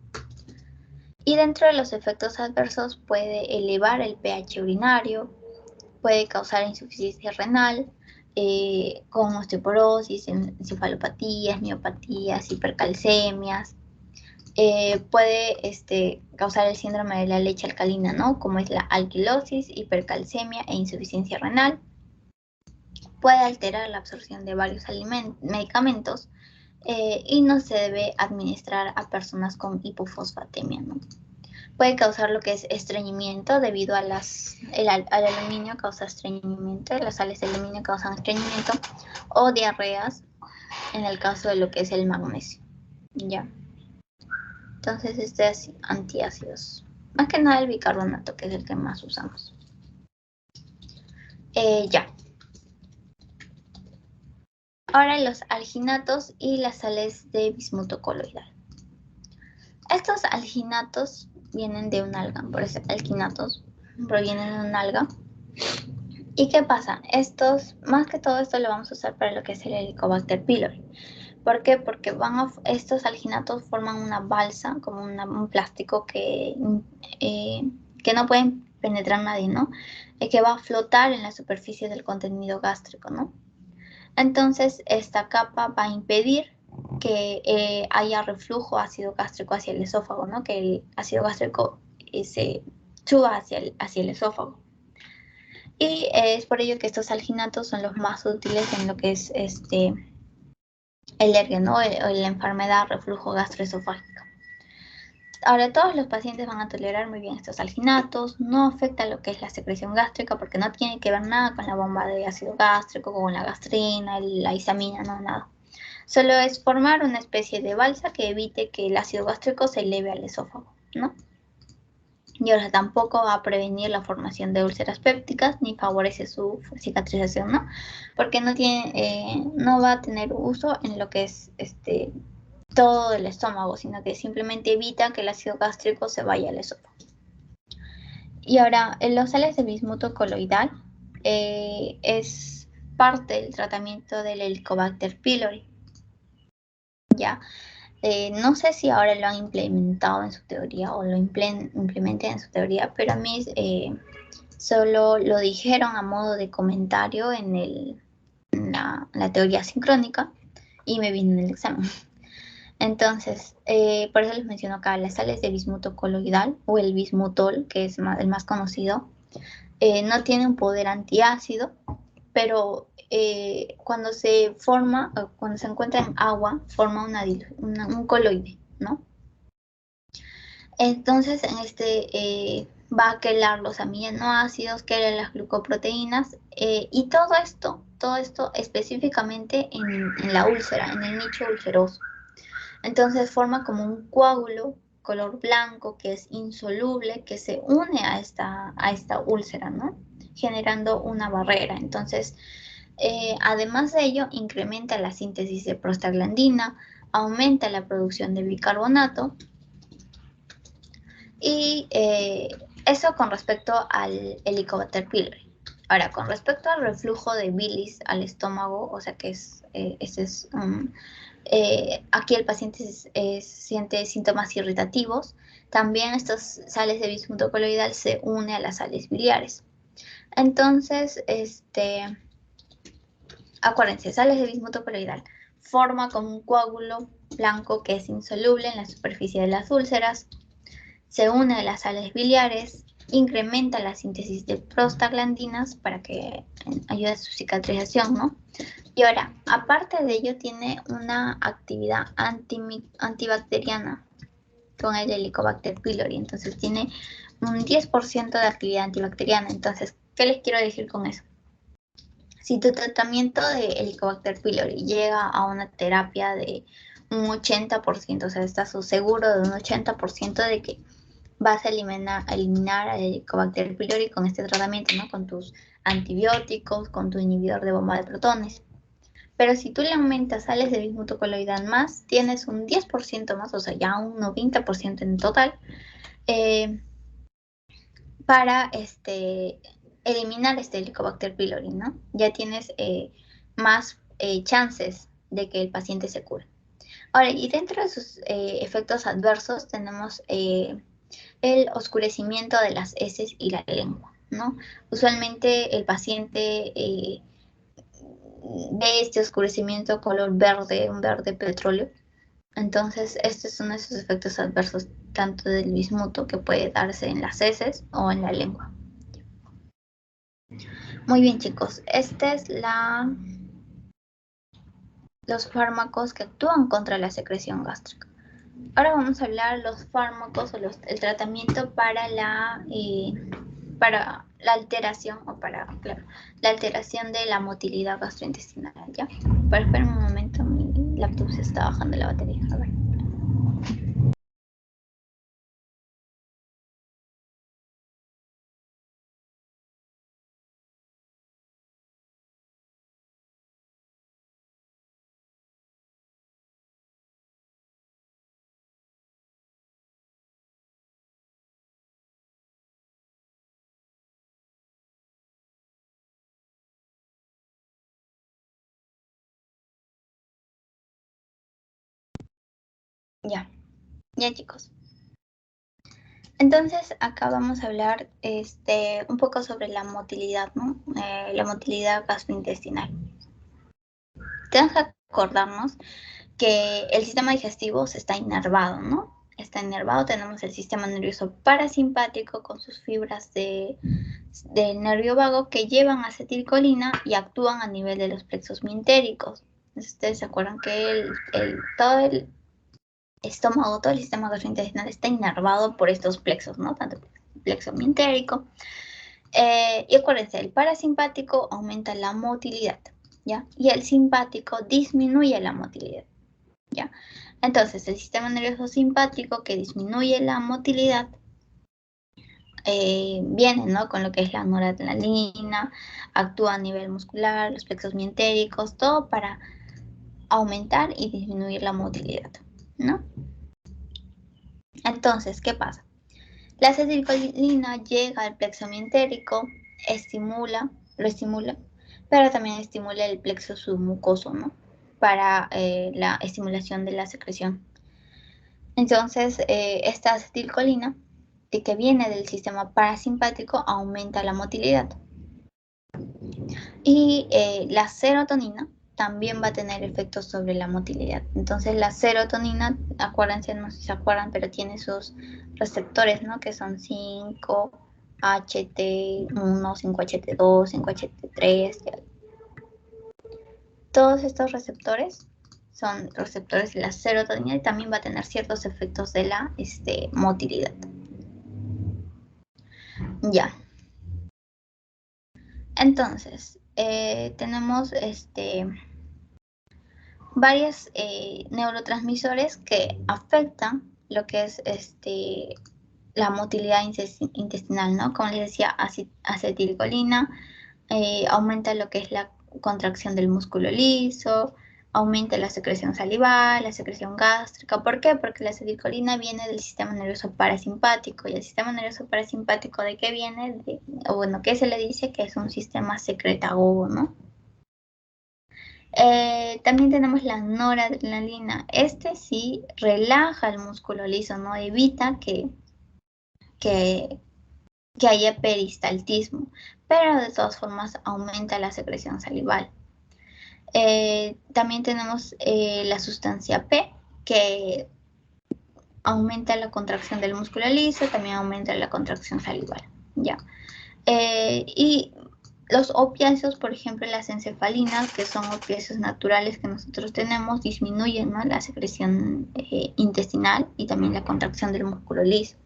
Y dentro de los efectos adversos puede elevar el pH urinario, puede causar insuficiencia renal, con osteoporosis, encefalopatías, miopatías, hipercalcemias. Puede causar el síndrome de la leche alcalina, ¿no? Como es la alquilosis, hipercalcemia e insuficiencia renal. Puede alterar la absorción de varios medicamentos y no se debe administrar a personas con hipofosfatemia, ¿no? Puede causar lo que es estreñimiento debido a al aluminio causa estreñimiento, las sales de aluminio causan estreñimiento o diarreas en el caso de lo que es el magnesio, ¿ya? Entonces este es antiácidos. Más que nada el bicarbonato, que es el que más usamos. Ya. Ahora los alginatos y las sales de bismuto coloidal. Estos alginatos vienen de un alga, por eso alginatos provienen de un alga. ¿Y qué pasa? Más que todo esto lo vamos a usar para lo que es el Helicobacter pylori. ¿Por qué? Porque estos alginatos forman una balsa, como un plástico que no pueden penetrar nadie, ¿no? Que va a flotar en la superficie del contenido gástrico, ¿no? Entonces, esta capa va a impedir que haya reflujo ácido gástrico hacia el esófago, ¿no? Que el ácido gástrico se suba hacia el esófago. Y es por ello que estos alginatos son los más útiles en lo que es el ERGE, ¿no? La enfermedad reflujo gastroesofágica. Ahora, todos los pacientes van a tolerar muy bien estos alginatos, no afecta lo que es la secreción gástrica porque no tiene que ver nada con la bomba de ácido gástrico, con la gastrina, la hisamina, no, nada. Solo es formar una especie de balsa que evite que el ácido gástrico se eleve al esófago, ¿no? Y ahora tampoco va a prevenir la formación de úlceras pépticas ni favorece su cicatrización, ¿no? Porque no va a tener uso en lo que es todo el estómago, sino que simplemente evita que el ácido gástrico se vaya al esófago. Y ahora, los sales de bismuto coloidal es parte del tratamiento del Helicobacter pylori. ¿Ya? No sé si ahora lo han implementado en su teoría o lo implementen en su teoría, pero a mí solo lo dijeron a modo de comentario en la teoría sincrónica y me vino en el examen. Entonces, por eso les menciono acá las sales de bismuto coloidal o el bismutol, que es el más conocido, no tiene un poder antiácido, pero cuando se encuentra en agua, forma un coloide, ¿no? Entonces, va a quelar los aminoácidos, quelar las glucoproteínas y todo esto específicamente en la úlcera, en el nicho ulceroso. Entonces forma como un coágulo color blanco que es insoluble, que se une a esta úlcera, ¿no? Generando una barrera. Entonces, además de ello, incrementa la síntesis de prostaglandina, aumenta la producción de bicarbonato y eso con respecto al Helicobacter pylori. Ahora, con respecto al reflujo de bilis al estómago, o sea que aquí el paciente siente síntomas irritativos. También estas sales de bismuto coloidal se une a las sales biliares. Entonces, acuérdense, sales de bismuto coloidal forma como un coágulo blanco que es insoluble en la superficie de las úlceras, se une a las sales biliares, incrementa la síntesis de prostaglandinas para que ayude a su cicatrización, ¿no? Y ahora, aparte de ello, tiene una actividad antibacteriana con el Helicobacter pylori. Entonces, tiene un 10% de actividad antibacteriana. Entonces, ¿qué les quiero decir con eso? Si tu tratamiento de Helicobacter pylori llega a una terapia de un 80%, o sea, estás seguro de un 80% de que vas a eliminar al Helicobacter pylori con este tratamiento, ¿no? Con tus antibióticos, con tu inhibidor de bomba de protones. Pero si tú le aumentas sales de bismuto coloidal más, tienes un 10% más, o sea, ya un 90% en total, para eliminar este Helicobacter pylori, ¿no? Ya tienes más chances de que el paciente se cure. Ahora, y dentro de sus efectos adversos tenemos el oscurecimiento de las heces y la lengua, ¿no? Usualmente el paciente ve este oscurecimiento color verde, un verde petróleo. Entonces, este es uno de esos efectos adversos tanto del bismuto que puede darse en las heces o en la lengua. Muy bien, chicos, esta es los fármacos que actúan contra la secreción gástrica. Ahora vamos a hablar los fármacos o el tratamiento para la alteración o la alteración de la motilidad gastrointestinal, ¿ya? Pero esperen un momento, mi laptop se está bajando la batería. A ver. Ya chicos. Entonces acá vamos a hablar un poco sobre la motilidad, ¿no? La motilidad gastrointestinal. Tenemos que acordarnos que el sistema digestivo está inervado, ¿no? Está inervado, tenemos el sistema nervioso parasimpático con sus fibras del nervio vago que llevan acetilcolina y actúan a nivel de los plexos mintéricos. Ustedes se acuerdan que todo el estómago, todo el sistema gastrointestinal está inervado por estos plexos, ¿no? Tanto el plexo mintérico. Y acuérdense, el parasimpático aumenta la motilidad, ¿ya? Y el simpático disminuye la motilidad, ¿ya? Entonces, el sistema nervioso simpático que disminuye la motilidad viene, ¿no? Con lo que es la noradrenalina, actúa a nivel muscular, los plexos mintéricos, todo para aumentar y disminuir la motilidad, ¿no? Entonces, ¿qué pasa? La acetilcolina llega al plexo mintérico, lo estimula, pero también estimula el plexo submucoso, ¿no? Para la estimulación de la secreción. Entonces, esta acetilcolina, que viene del sistema parasimpático, aumenta la motilidad. Y la serotonina también va a tener efectos sobre la motilidad. Entonces, la serotonina, acuérdense, no sé si se acuerdan, pero tiene sus receptores, ¿no? Que son 5HT1, 5HT2, 5HT3. Todos estos receptores son receptores de la serotonina y también va a tener ciertos efectos de la motilidad. Ya. Entonces, tenemos varios neurotransmisores que afectan lo que es la motilidad intestinal, ¿no? Como les decía, acetilcolina, aumenta lo que es la contracción del músculo liso, aumenta la secreción salival, la secreción gástrica. ¿Por qué? Porque la acetilcolina viene del sistema nervioso parasimpático. ¿Y el sistema nervioso parasimpático de qué viene? ¿Qué se le dice? Que es un sistema secretagogo, ¿no? También tenemos la noradrenalina. Sí relaja el músculo liso, ¿no? Evita que haya peristaltismo, pero de todas formas aumenta la secreción salival. También tenemos la sustancia P, que aumenta la contracción del músculo liso, también aumenta la contracción salival, ¿ya? Y los opiáceos, por ejemplo, las encefalinas, que son opiáceos naturales que nosotros tenemos, disminuyen, ¿no? La secreción intestinal y también la contracción del músculo liso.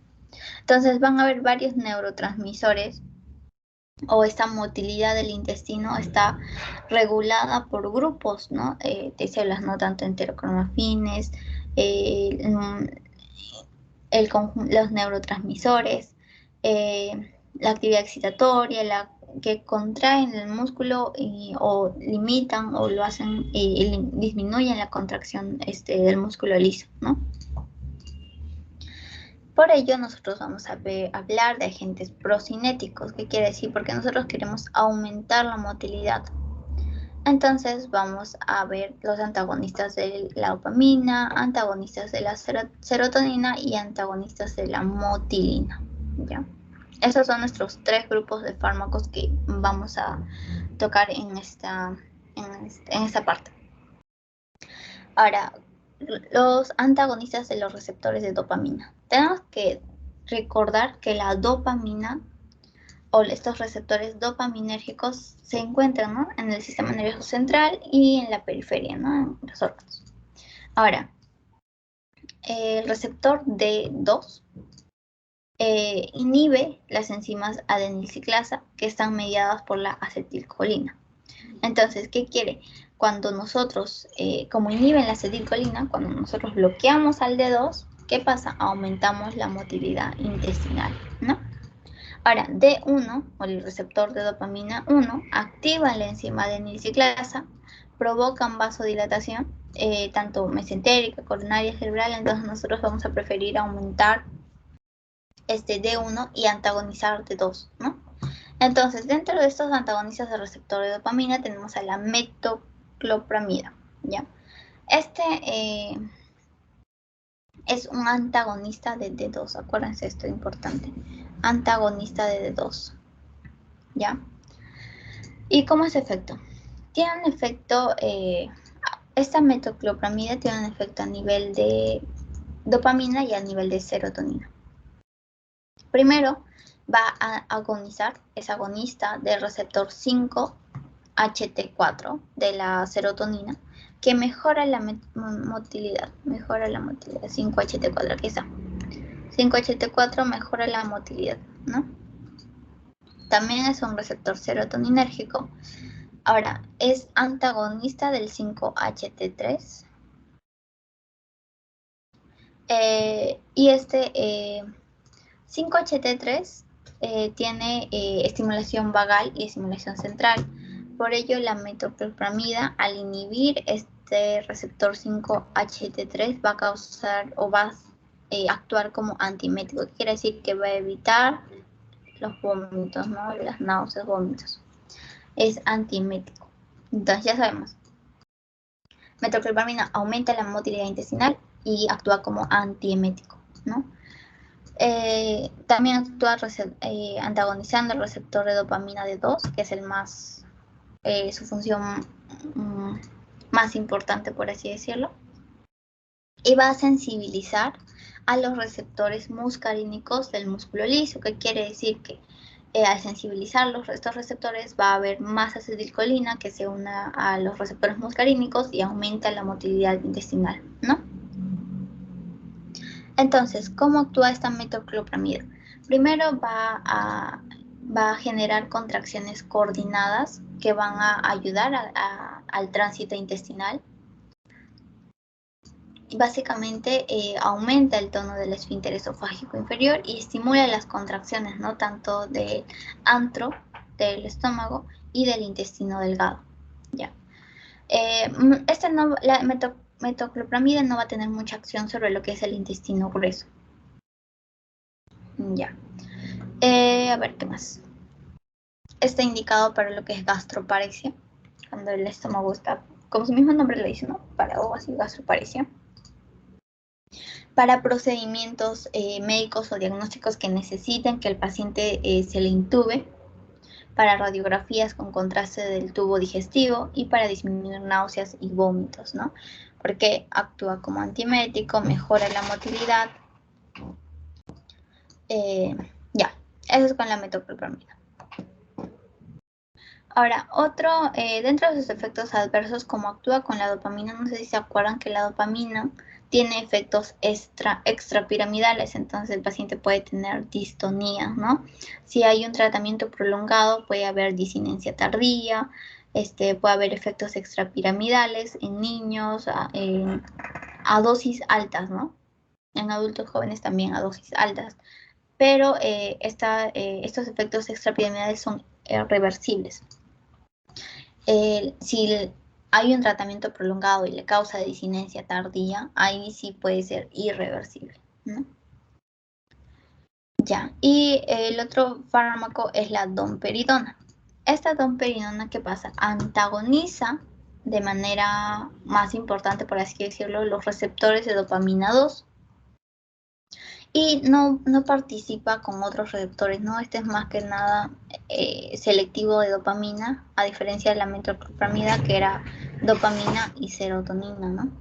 Entonces van a haber varios neurotransmisores o esta motilidad del intestino está regulada por grupos, ¿no? De células, no tanto enterocromafines, los neurotransmisores, la actividad excitatoria, la que contraen el músculo o limitan o lo hacen y disminuyen la contracción del músculo liso, ¿no? Por ello, nosotros vamos a hablar de agentes procinéticos. ¿Qué quiere decir? Porque nosotros queremos aumentar la motilidad. Entonces vamos a ver los antagonistas de la dopamina, antagonistas de la serotonina y antagonistas de la motilina, ¿ya? Esos son nuestros 3 grupos de fármacos que vamos a tocar en esta parte. Ahora, los antagonistas de los receptores de dopamina. Tenemos que recordar que la dopamina o estos receptores dopaminérgicos se encuentran, ¿no?, en el sistema nervioso central y en la periferia, ¿no?, en los órganos. Ahora, el receptor D2 inhibe las enzimas adenilciclasa que están mediadas por la acetilcolina. Entonces, ¿qué quiere? Cuando nosotros, como inhiben la acetilcolina, cuando nosotros bloqueamos al D2, ¿qué pasa? Aumentamos la motilidad intestinal, ¿no? Ahora, D1, o el receptor de dopamina 1, activa la enzima adenilciclasa, provocan vasodilatación, tanto mesentérica, coronaria, cerebral. Entonces nosotros vamos a preferir aumentar este D1 y antagonizar D2, ¿no? Entonces, dentro de estos antagonistas del receptor de dopamina tenemos a la metoclopramida, ¿ya? Este es un antagonista de D2, acuérdense, esto es importante. Antagonista de D2, ¿ya? ¿Y cómo es efecto? Tiene un efecto, esta metoclopramida tiene un efecto a nivel de dopamina y a nivel de serotonina. Primero, va a agonizar, es agonista del receptor 5-HT4 de la serotonina, que mejora la motilidad, 5-HT4, aquí está. 5-HT4 mejora la motilidad, ¿no? También es un receptor serotoninérgico. Ahora, es antagonista del 5-HT3. Y este 5-HT3 tiene estimulación vagal y estimulación central. Por ello, la metoclopramida, al inhibir este receptor 5-HT3, va a causar o va a actuar como antiemético. ¿Qué quiere decir? Que va a evitar los vómitos, ¿no? Las náuseas, vómitos. Es antiemético. Entonces, ya sabemos. Metoclopramida aumenta la motilidad intestinal y actúa como antiemético, ¿no? También actúa antagonizando el receptor de dopamina D2, que es el más, su función más importante, por así decirlo, y va a sensibilizar a los receptores muscarínicos del músculo liso, que quiere decir que al sensibilizar estos receptores va a haber más acetilcolina que se una a los receptores muscarínicos y aumenta la motilidad intestinal, ¿no? Entonces, ¿cómo actúa esta metoclopramida? Primero va a generar contracciones coordinadas que van a ayudar al tránsito intestinal. Y básicamente aumenta el tono del esfínter esofágico inferior y estimula las contracciones, ¿no?, tanto del antro, del estómago, y del intestino delgado, ¿ya? La metoclopramida no va a tener mucha acción sobre lo que es el intestino grueso. Ya. A ver, ¿qué más? Está indicado para lo que es gastroparesia, cuando el estómago está, como su mismo nombre lo dice, ¿no?, para o así, gastroparesia. Para procedimientos médicos o diagnósticos que necesiten que el paciente se le intube, para radiografías con contraste del tubo digestivo y para disminuir náuseas y vómitos, ¿no? Porque actúa como antiemético, mejora la motilidad. Ya, eso es con la metoclopramida. Ahora, dentro de sus efectos adversos, como actúa con la dopamina, no sé si se acuerdan que la dopamina tiene efectos extrapiramidales, entonces el paciente puede tener distonía, ¿no? Si hay un tratamiento prolongado, puede haber disinencia tardía, puede haber efectos extrapiramidales en niños a dosis altas, ¿no? En adultos jóvenes también a dosis altas, pero estos efectos extrapiramidales son reversibles. Si hay un tratamiento prolongado y le causa disinencia tardía, ahí sí puede ser irreversible, ¿no? Ya, y el otro fármaco es la domperidona. Esta domperidona, ¿qué pasa? Antagoniza de manera más importante, por así decirlo, los receptores de dopamina 2 y no participa con otros receptores, ¿no? Este es más que nada selectivo de dopamina, a diferencia de la metoclopramida, que era dopamina y serotonina, ¿no?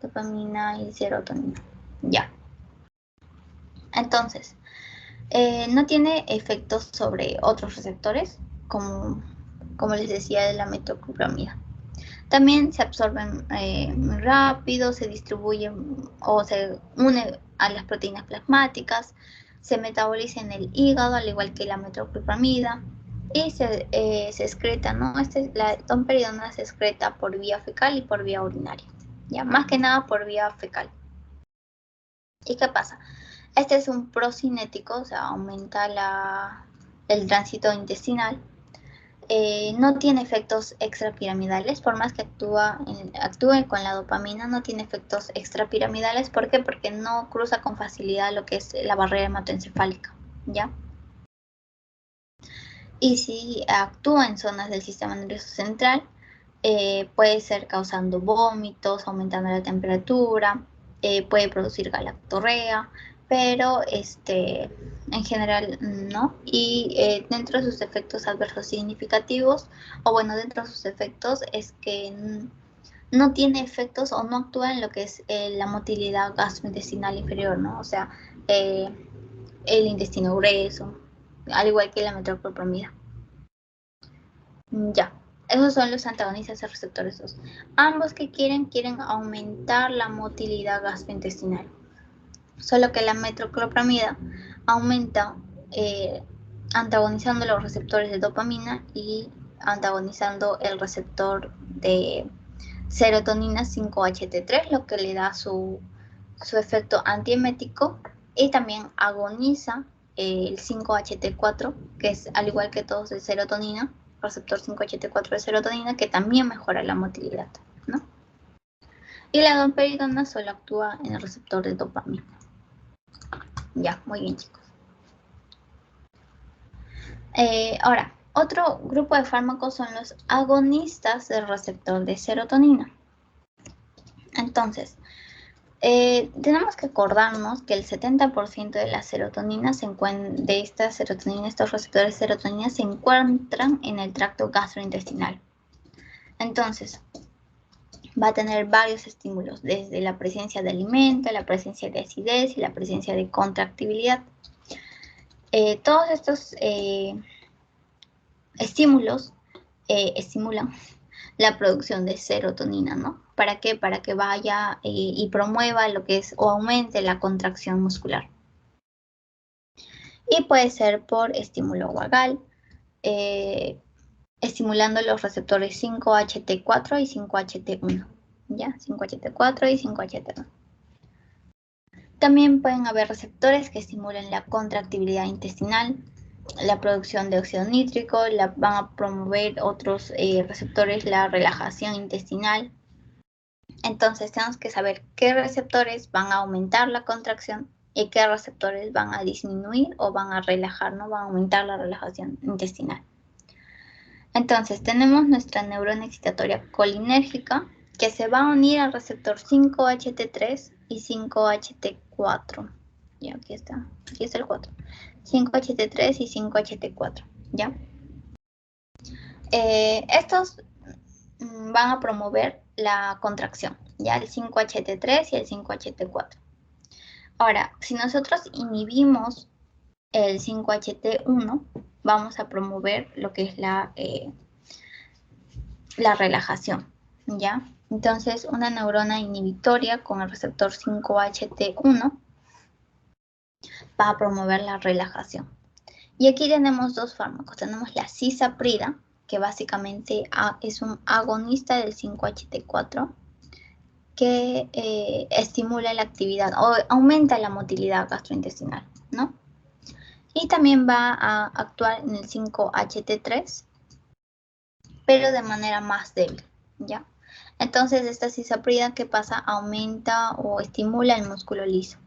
Dopamina y serotonina. Ya. Entonces, no tiene efectos sobre otros receptores, como les decía, de la metoclopramida. También se absorben muy rápido, se distribuyen o se une a las proteínas plasmáticas, se metaboliza en el hígado, al igual que la metoclopramida, y se excreta, ¿no? La domperidona se excreta por vía fecal y por vía urinaria, ya, más que nada por vía fecal. ¿Y qué pasa? Este es un procinético, o sea, aumenta el tránsito intestinal. No tiene efectos extrapiramidales, por más que actúe con la dopamina, no tiene efectos extrapiramidales. ¿Por qué? Porque no cruza con facilidad lo que es la barrera hematoencefálica, ¿ya? Y si actúa en zonas del sistema nervioso central, puede ser causando vómitos, aumentando la temperatura, puede producir galactorrea, pero en general no. Y dentro de sus efectos adversos significativos, o bueno, dentro de sus efectos es que no tiene efectos o no actúa en lo que es la motilidad gastrointestinal inferior, ¿no? O sea, el intestino grueso, al igual que la metoclopramida. Ya, esos son los antagonistas de receptores 2. Ambos que quieren aumentar la motilidad gastrointestinal. Solo que la metoclopramida aumenta antagonizando los receptores de dopamina y antagonizando el receptor de serotonina 5-HT3, lo que le da su efecto antiemético, y también agoniza el 5-HT4, que es al igual que todos de serotonina, receptor 5-HT4 de serotonina, que también mejora la motilidad, ¿no? Y la domperidona solo actúa en el receptor de dopamina. Ya, muy bien, chicos. Ahora, otro grupo de fármacos son los agonistas del receptor de serotonina. Entonces, tenemos que acordarnos que el 70% de la serotonina estos receptores de serotonina se encuentran en el tracto gastrointestinal. Entonces, va a tener varios estímulos, desde la presencia de alimento, la presencia de acidez y la presencia de contractibilidad. Todos estos estímulos estimulan la producción de serotonina, ¿no? ¿Para qué? Para que vaya y promueva lo que es o aumente la contracción muscular. Y puede ser por estímulo vagal, estimulando los receptores 5-HT4 y 5-HT1, ¿ya? 5-HT4 y 5-HT1. También pueden haber receptores que estimulen la contractibilidad intestinal, la producción de óxido nítrico, van a promover otros receptores la relajación intestinal. Entonces tenemos que saber qué receptores van a aumentar la contracción y qué receptores van a disminuir o van a relajar, ¿no? Van a aumentar la relajación intestinal. Entonces tenemos nuestra neurona excitatoria colinérgica, que se va a unir al receptor 5-HT3 y 5-HT4. Ya, aquí está el 4. 5-HT3 y 5-HT4, ¿ya? Estos van a promover la contracción, ya, el 5-HT3 y el 5-HT4. Ahora, si nosotros inhibimos el 5-HT1, vamos a promover lo que es la relajación, ¿ya? Entonces, una neurona inhibitoria con el receptor 5-HT1 va a promover la relajación. Y aquí tenemos dos fármacos. Tenemos la cisaprida, que básicamente es un agonista del 5-HT4, que estimula la actividad o aumenta la motilidad gastrointestinal, ¿no? Y también va a actuar en el 5-HT3, pero de manera más débil, ¿ya? Entonces, esta cisaprida, ¿qué pasa? Aumenta o estimula el músculo liso.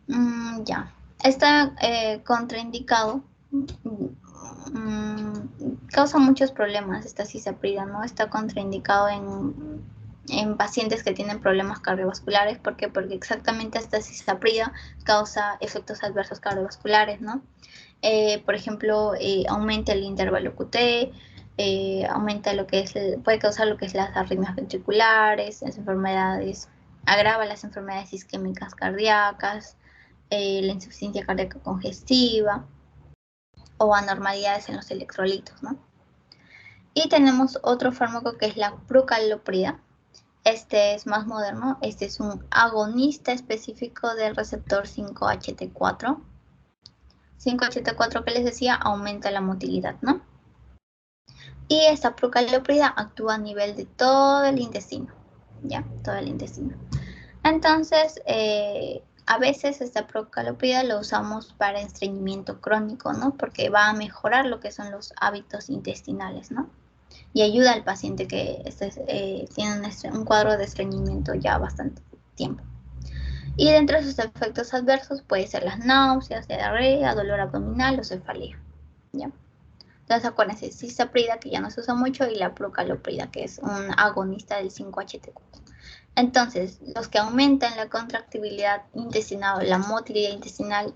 Ya. Está contraindicado. Causa muchos problemas esta cisaprida, ¿no? Está contraindicado en pacientes que tienen problemas cardiovasculares. ¿Por qué? Porque exactamente esta cisaprida causa efectos adversos cardiovasculares, ¿no? Por ejemplo, aumenta el intervalo QT, aumenta lo que es, puede causar lo que es las arritmias ventriculares, las enfermedades, agrava las enfermedades isquémicas cardíacas, la insuficiencia cardíaca congestiva o anormalidades en los electrolitos, ¿no? Y tenemos otro fármaco que es la prucaloprida. Este es más moderno, este es un agonista específico del receptor 5-HT4. 5-HT4 que les decía aumenta la motilidad, ¿no? Y esta prucaloprida actúa a nivel de todo el intestino, ¿ya? Todo el intestino. Entonces, a veces esta prucaloprida lo usamos para estreñimiento crónico, ¿no? Porque va a mejorar lo que son los hábitos intestinales, ¿no? Y ayuda al paciente que tiene un cuadro de estreñimiento ya bastante tiempo. Y dentro de sus efectos adversos puede ser las náuseas, diarrea, dolor abdominal o cefalea, ¿ya? Entonces acuérdense, cisaprida, que ya no se usa mucho, y la prucaloprida, que es un agonista del 5-HT4. Entonces, los que aumentan la contractibilidad intestinal o la motilidad intestinal,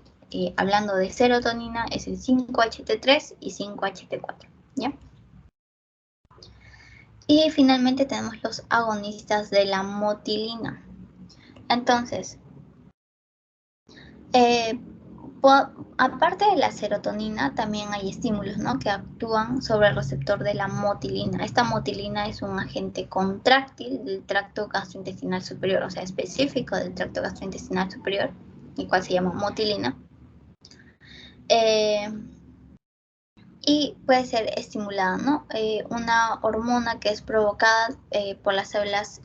hablando de serotonina, es el 5-HT3 y 5-HT4, ¿ya? Y finalmente tenemos los agonistas de la motilina. Entonces, aparte de la serotonina, también hay estímulos, ¿no? Que actúan sobre el receptor de la motilina. Esta motilina es un agente contráctil del tracto gastrointestinal superior, o sea, específico del tracto gastrointestinal superior, el cual se llama motilina. Y puede ser estimulada, ¿no? Una hormona que es provocada por las células,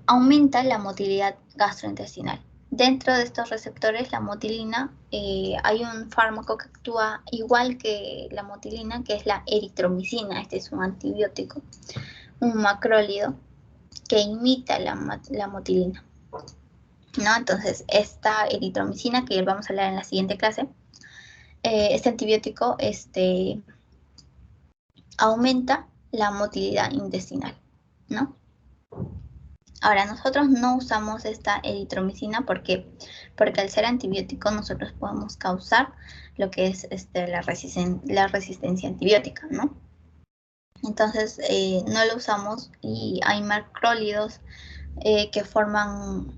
aumenta la motilidad gastrointestinal. Dentro de estos receptores, la motilina, hay un fármaco que actúa igual que la motilina, que es la eritromicina. Este es un antibiótico, un macrólido que imita la motilina, ¿no? Entonces, esta eritromicina, que vamos a hablar en la siguiente clase, este antibiótico aumenta la motilidad intestinal, ¿no? Ahora, nosotros no usamos esta eritromicina porque al ser antibiótico nosotros podemos causar lo que es la resistencia antibiótica, ¿no? Entonces, no lo usamos, y hay macrólidos que forman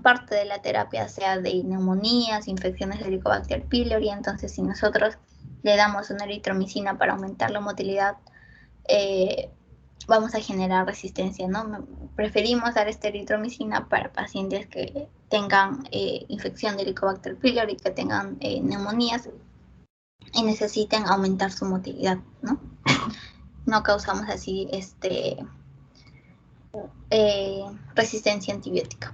parte de la terapia, sea de neumonías, infecciones de Helicobacter pylori. Entonces, si nosotros le damos una eritromicina para aumentar la motilidad, vamos a generar resistencia, ¿no? Preferimos dar esta eritromicina para pacientes que tengan infección de Helicobacter pylori, que tengan neumonías y necesiten aumentar su motilidad, ¿no? No causamos así resistencia antibiótica.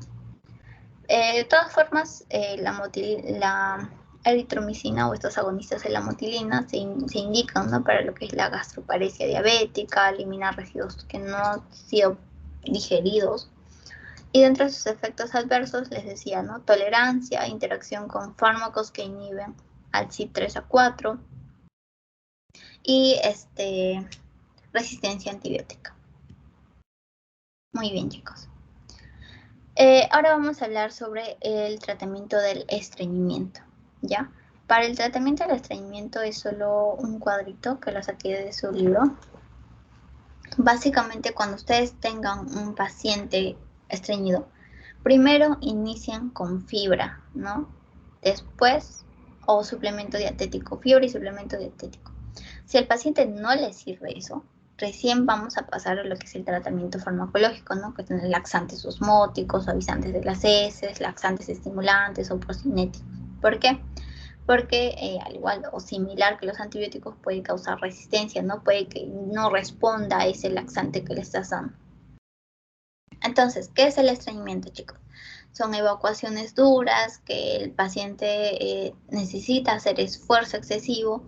De todas formas, la eritromicina o estos agonistas de la motilina se indican, ¿no? Para lo que es la gastroparesia diabética, eliminar residuos que no han sido digeridos. Y dentro de sus efectos adversos, les decía, ¿no? Tolerancia, interacción con fármacos que inhiben al CYP3A4 y resistencia antibiótica. Muy bien, chicos. Ahora vamos a hablar sobre el tratamiento del estreñimiento, ¿ya? Para el tratamiento del estreñimiento es solo un cuadrito que lo saqué de su libro. Básicamente, cuando ustedes tengan un paciente estreñido, primero inician con fibra, ¿no? Después, o suplemento dietético, fibra y suplemento dietético. Si al paciente no le sirve eso, recién vamos a pasar a lo que es el tratamiento farmacológico, ¿no? Que son laxantes osmóticos, suavizantes de las heces, laxantes estimulantes o procinéticos. ¿Por qué? Porque al igual o similar que los antibióticos puede causar resistencia, ¿no? Puede que no responda a ese laxante que le estás dando. Entonces, ¿qué es el estreñimiento, chicos? Son evacuaciones duras que el paciente necesita hacer esfuerzo excesivo,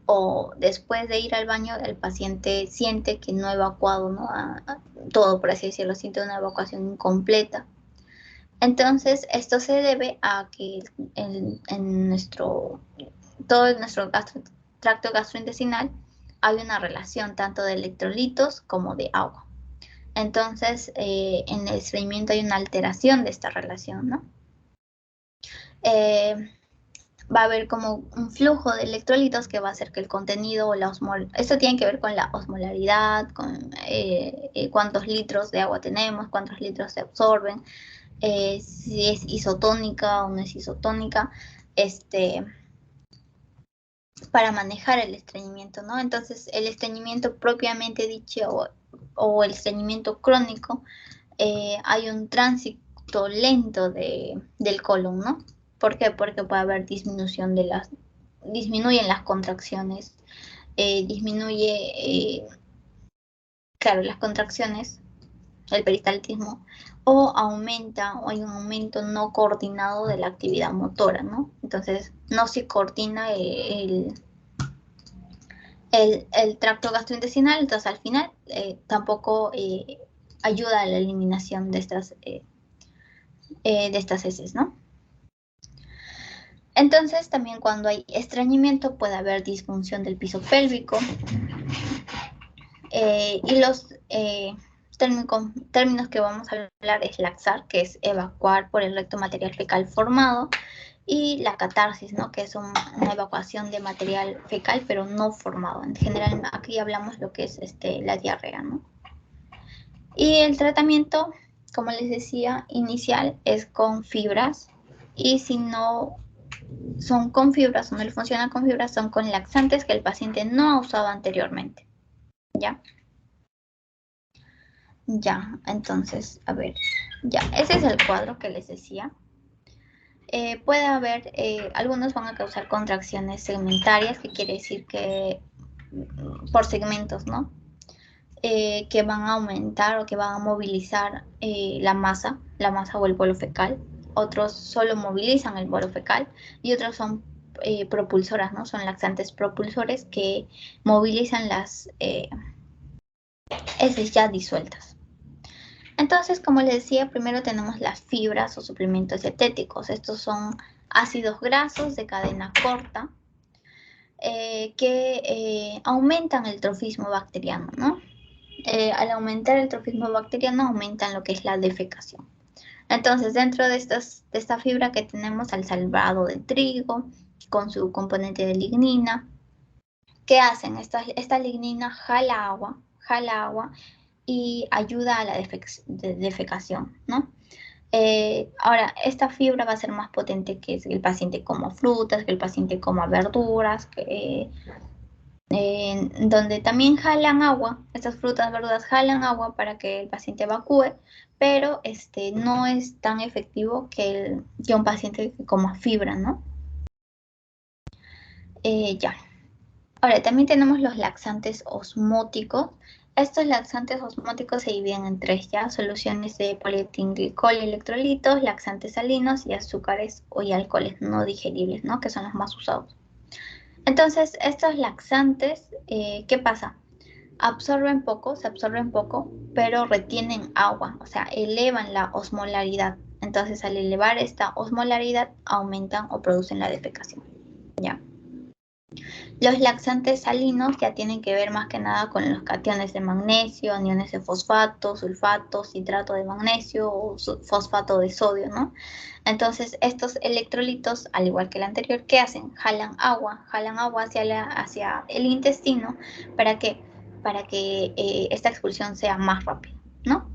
o después de ir al baño el paciente siente que no ha evacuado, ¿no? Todo, por así decirlo, siente una evacuación incompleta. Entonces, esto se debe a que todo nuestro tracto gastrointestinal hay una relación tanto de electrolitos como de agua. Entonces, en el estreñimiento hay una alteración de esta relación, ¿no? Va a haber como un flujo de electrolitos que va a hacer que el contenido o esto tiene que ver con la osmolaridad, con cuántos litros de agua tenemos, cuántos litros se absorben, si es isotónica o no es isotónica, para manejar el estreñimiento, ¿no? Entonces, el estreñimiento propiamente dicho o el estreñimiento crónico, hay un tránsito lento del colon, ¿no? ¿Por qué? Porque puede haber disminuyen las contracciones, claro, las contracciones, el peristaltismo, o hay un aumento no coordinado de la actividad motora, ¿no? Entonces, no se coordina el tracto gastrointestinal, entonces al final tampoco ayuda a la eliminación de estas heces, ¿no? Entonces, también cuando hay estreñimiento puede haber disfunción del piso pélvico, y los términos que vamos a hablar es laxar, que es evacuar por el recto material fecal formado, y la catarsis, ¿no? Que es una evacuación de material fecal pero no formado. En general aquí hablamos lo que es la diarrea, ¿no? Y el tratamiento, como les decía, inicial es con fibras, y si no son con fibras o no le funciona con fibras, son con laxantes que el paciente no ha usado anteriormente, ¿ya? Ya, entonces, a ver, ya, ese es el cuadro que les decía. Puede haber, algunos van a causar contracciones segmentarias, que quiere decir que por segmentos, ¿no? Que van a aumentar o que van a movilizar la masa o el bolo fecal. Otros solo movilizan el bolo fecal y otros son propulsoras, ¿no? Son laxantes propulsores que movilizan las heces ya disueltas. Entonces, como les decía, primero tenemos las fibras o suplementos dietéticos. Estos son ácidos grasos de cadena corta que aumentan el trofismo bacteriano, ¿no? Al aumentar el trofismo bacteriano, aumentan lo que es la defecación. Entonces, dentro de esta fibra que tenemos al salvado de trigo, con su componente de lignina, ¿qué hacen? Esta lignina jala agua y ayuda a la defecación, ¿no? Ahora, esta fibra va a ser más potente que el paciente coma frutas, que el paciente coma verduras, donde también jalan agua. Estas frutas, verduras jalan agua para que el paciente evacúe, pero no es tan efectivo que un paciente que coma fibra, ¿no? Ya. Ahora, también tenemos los laxantes osmóticos. Estos laxantes osmóticos se dividen en tres, ya: soluciones de polietilenglicol y electrolitos, laxantes salinos y azúcares y alcoholes no digeribles, ¿no? Que son los más usados. Entonces, estos laxantes, ¿qué pasa? Se absorben poco, pero retienen agua, o sea, elevan la osmolaridad. Entonces, al elevar esta osmolaridad, aumentan o producen la defecación, ¿ya? Los laxantes salinos ya tienen que ver más que nada con los cationes de magnesio, aniones de fosfato, sulfato, citrato de magnesio o fosfato de sodio, ¿no? Entonces, estos electrolitos, al igual que el anterior, ¿qué hacen? Jalan agua hacia el intestino. ¿Para qué? Para que esta expulsión sea más rápida, ¿no?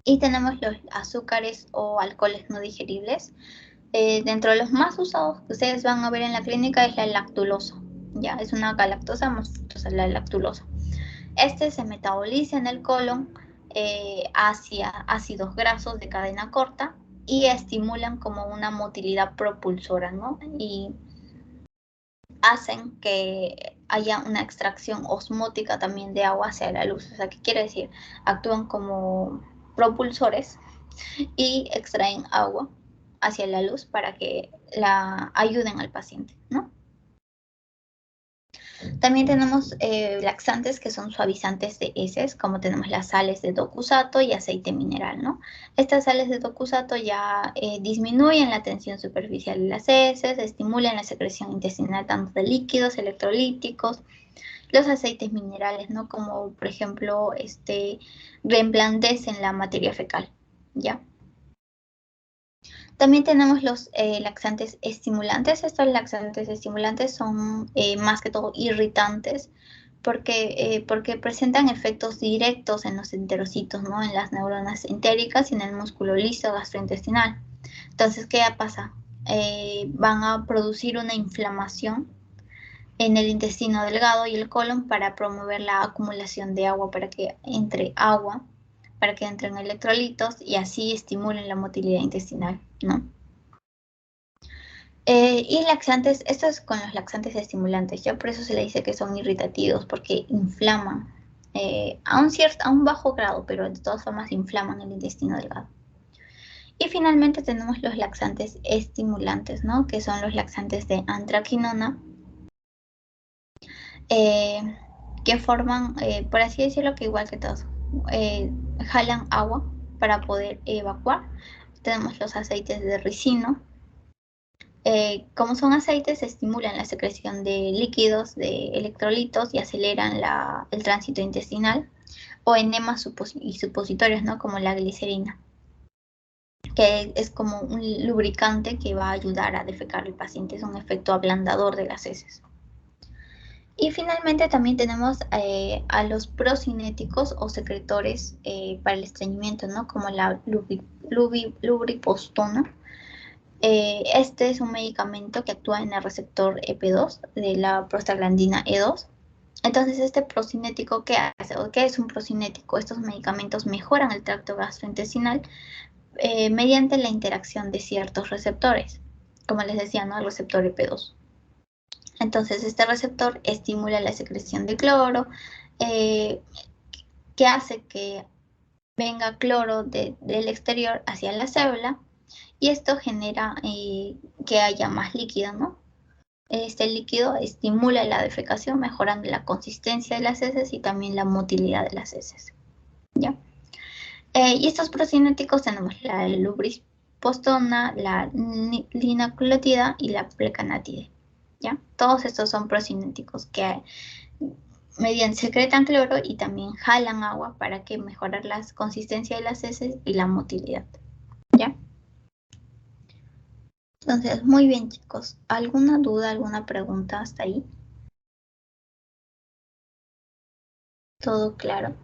Y tenemos los azúcares o alcoholes no digeribles. Dentro de los más usados que ustedes van a ver en la clínica es la lactulosa. Ya, es una galactosa más fructosa, la lactulosa. Este se metaboliza en el colon hacia ácidos grasos de cadena corta y estimulan como una motilidad propulsora, ¿no? Y hacen que haya una extracción osmótica también de agua hacia la luz. O sea, ¿qué quiere decir? Actúan como propulsores y extraen agua hacia la luz para que la ayuden al paciente, ¿no? También tenemos laxantes que son suavizantes de heces, como tenemos las sales de docusato y aceite mineral, ¿no? Estas sales de docusato ya disminuyen la tensión superficial de las heces, estimulan la secreción intestinal tanto de líquidos electrolíticos, los aceites minerales, ¿no? Como por ejemplo, reblandecen la materia fecal, ¿ya? También tenemos los laxantes estimulantes. Estos laxantes estimulantes son más que todo irritantes porque presentan efectos directos en los enterocitos, ¿no? En las neuronas entéricas y en el músculo liso gastrointestinal. Entonces, ¿qué pasa? Van a producir una inflamación en el intestino delgado y el colon para promover la acumulación de agua, para que entren electrolitos y así estimulen la motilidad intestinal, ¿no? Y laxantes, esto es con los laxantes estimulantes, ya por eso se le dice que son irritativos, porque inflaman a un bajo grado, pero de todas formas inflaman el intestino delgado. Y finalmente tenemos los laxantes estimulantes, ¿no? Que son los laxantes de antraquinona, que forman, por así decirlo, que igual que todos, jalan agua para poder evacuar. Tenemos los aceites de ricino. Como son aceites, estimulan la secreción de líquidos, de electrolitos y aceleran el tránsito intestinal, o enemas y supositorios, ¿no? Como la glicerina, que es como un lubricante que va a ayudar a defecar al paciente, es un efecto ablandador de las heces. Y finalmente también tenemos a los procinéticos o secretores para el estreñimiento, ¿no? Como la lubripostona. Este es un medicamento que actúa en el receptor EP2 de la prostaglandina E2. Entonces, este procinético, ¿qué hace? ¿O qué es un procinético? Estos medicamentos mejoran el tracto gastrointestinal mediante la interacción de ciertos receptores, como les decía, ¿no? El receptor EP2. Entonces, este receptor estimula la secreción de cloro, eh, que hace que venga cloro del exterior hacia la célula, y esto genera que haya más líquido, ¿no? Este líquido estimula la defecación, mejorando la consistencia de las heces y también la motilidad de las heces, ¿ya? Y estos procinéticos tenemos la lubripostona, la linaclotida y la plecanatide, ¿ya? Todos estos son procinéticos que secretan cloro y también jalan agua para que mejorar la consistencia de las heces y la motilidad, ¿ya? Entonces, muy bien, chicos. ¿Alguna duda, alguna pregunta hasta ahí? ¿Todo claro?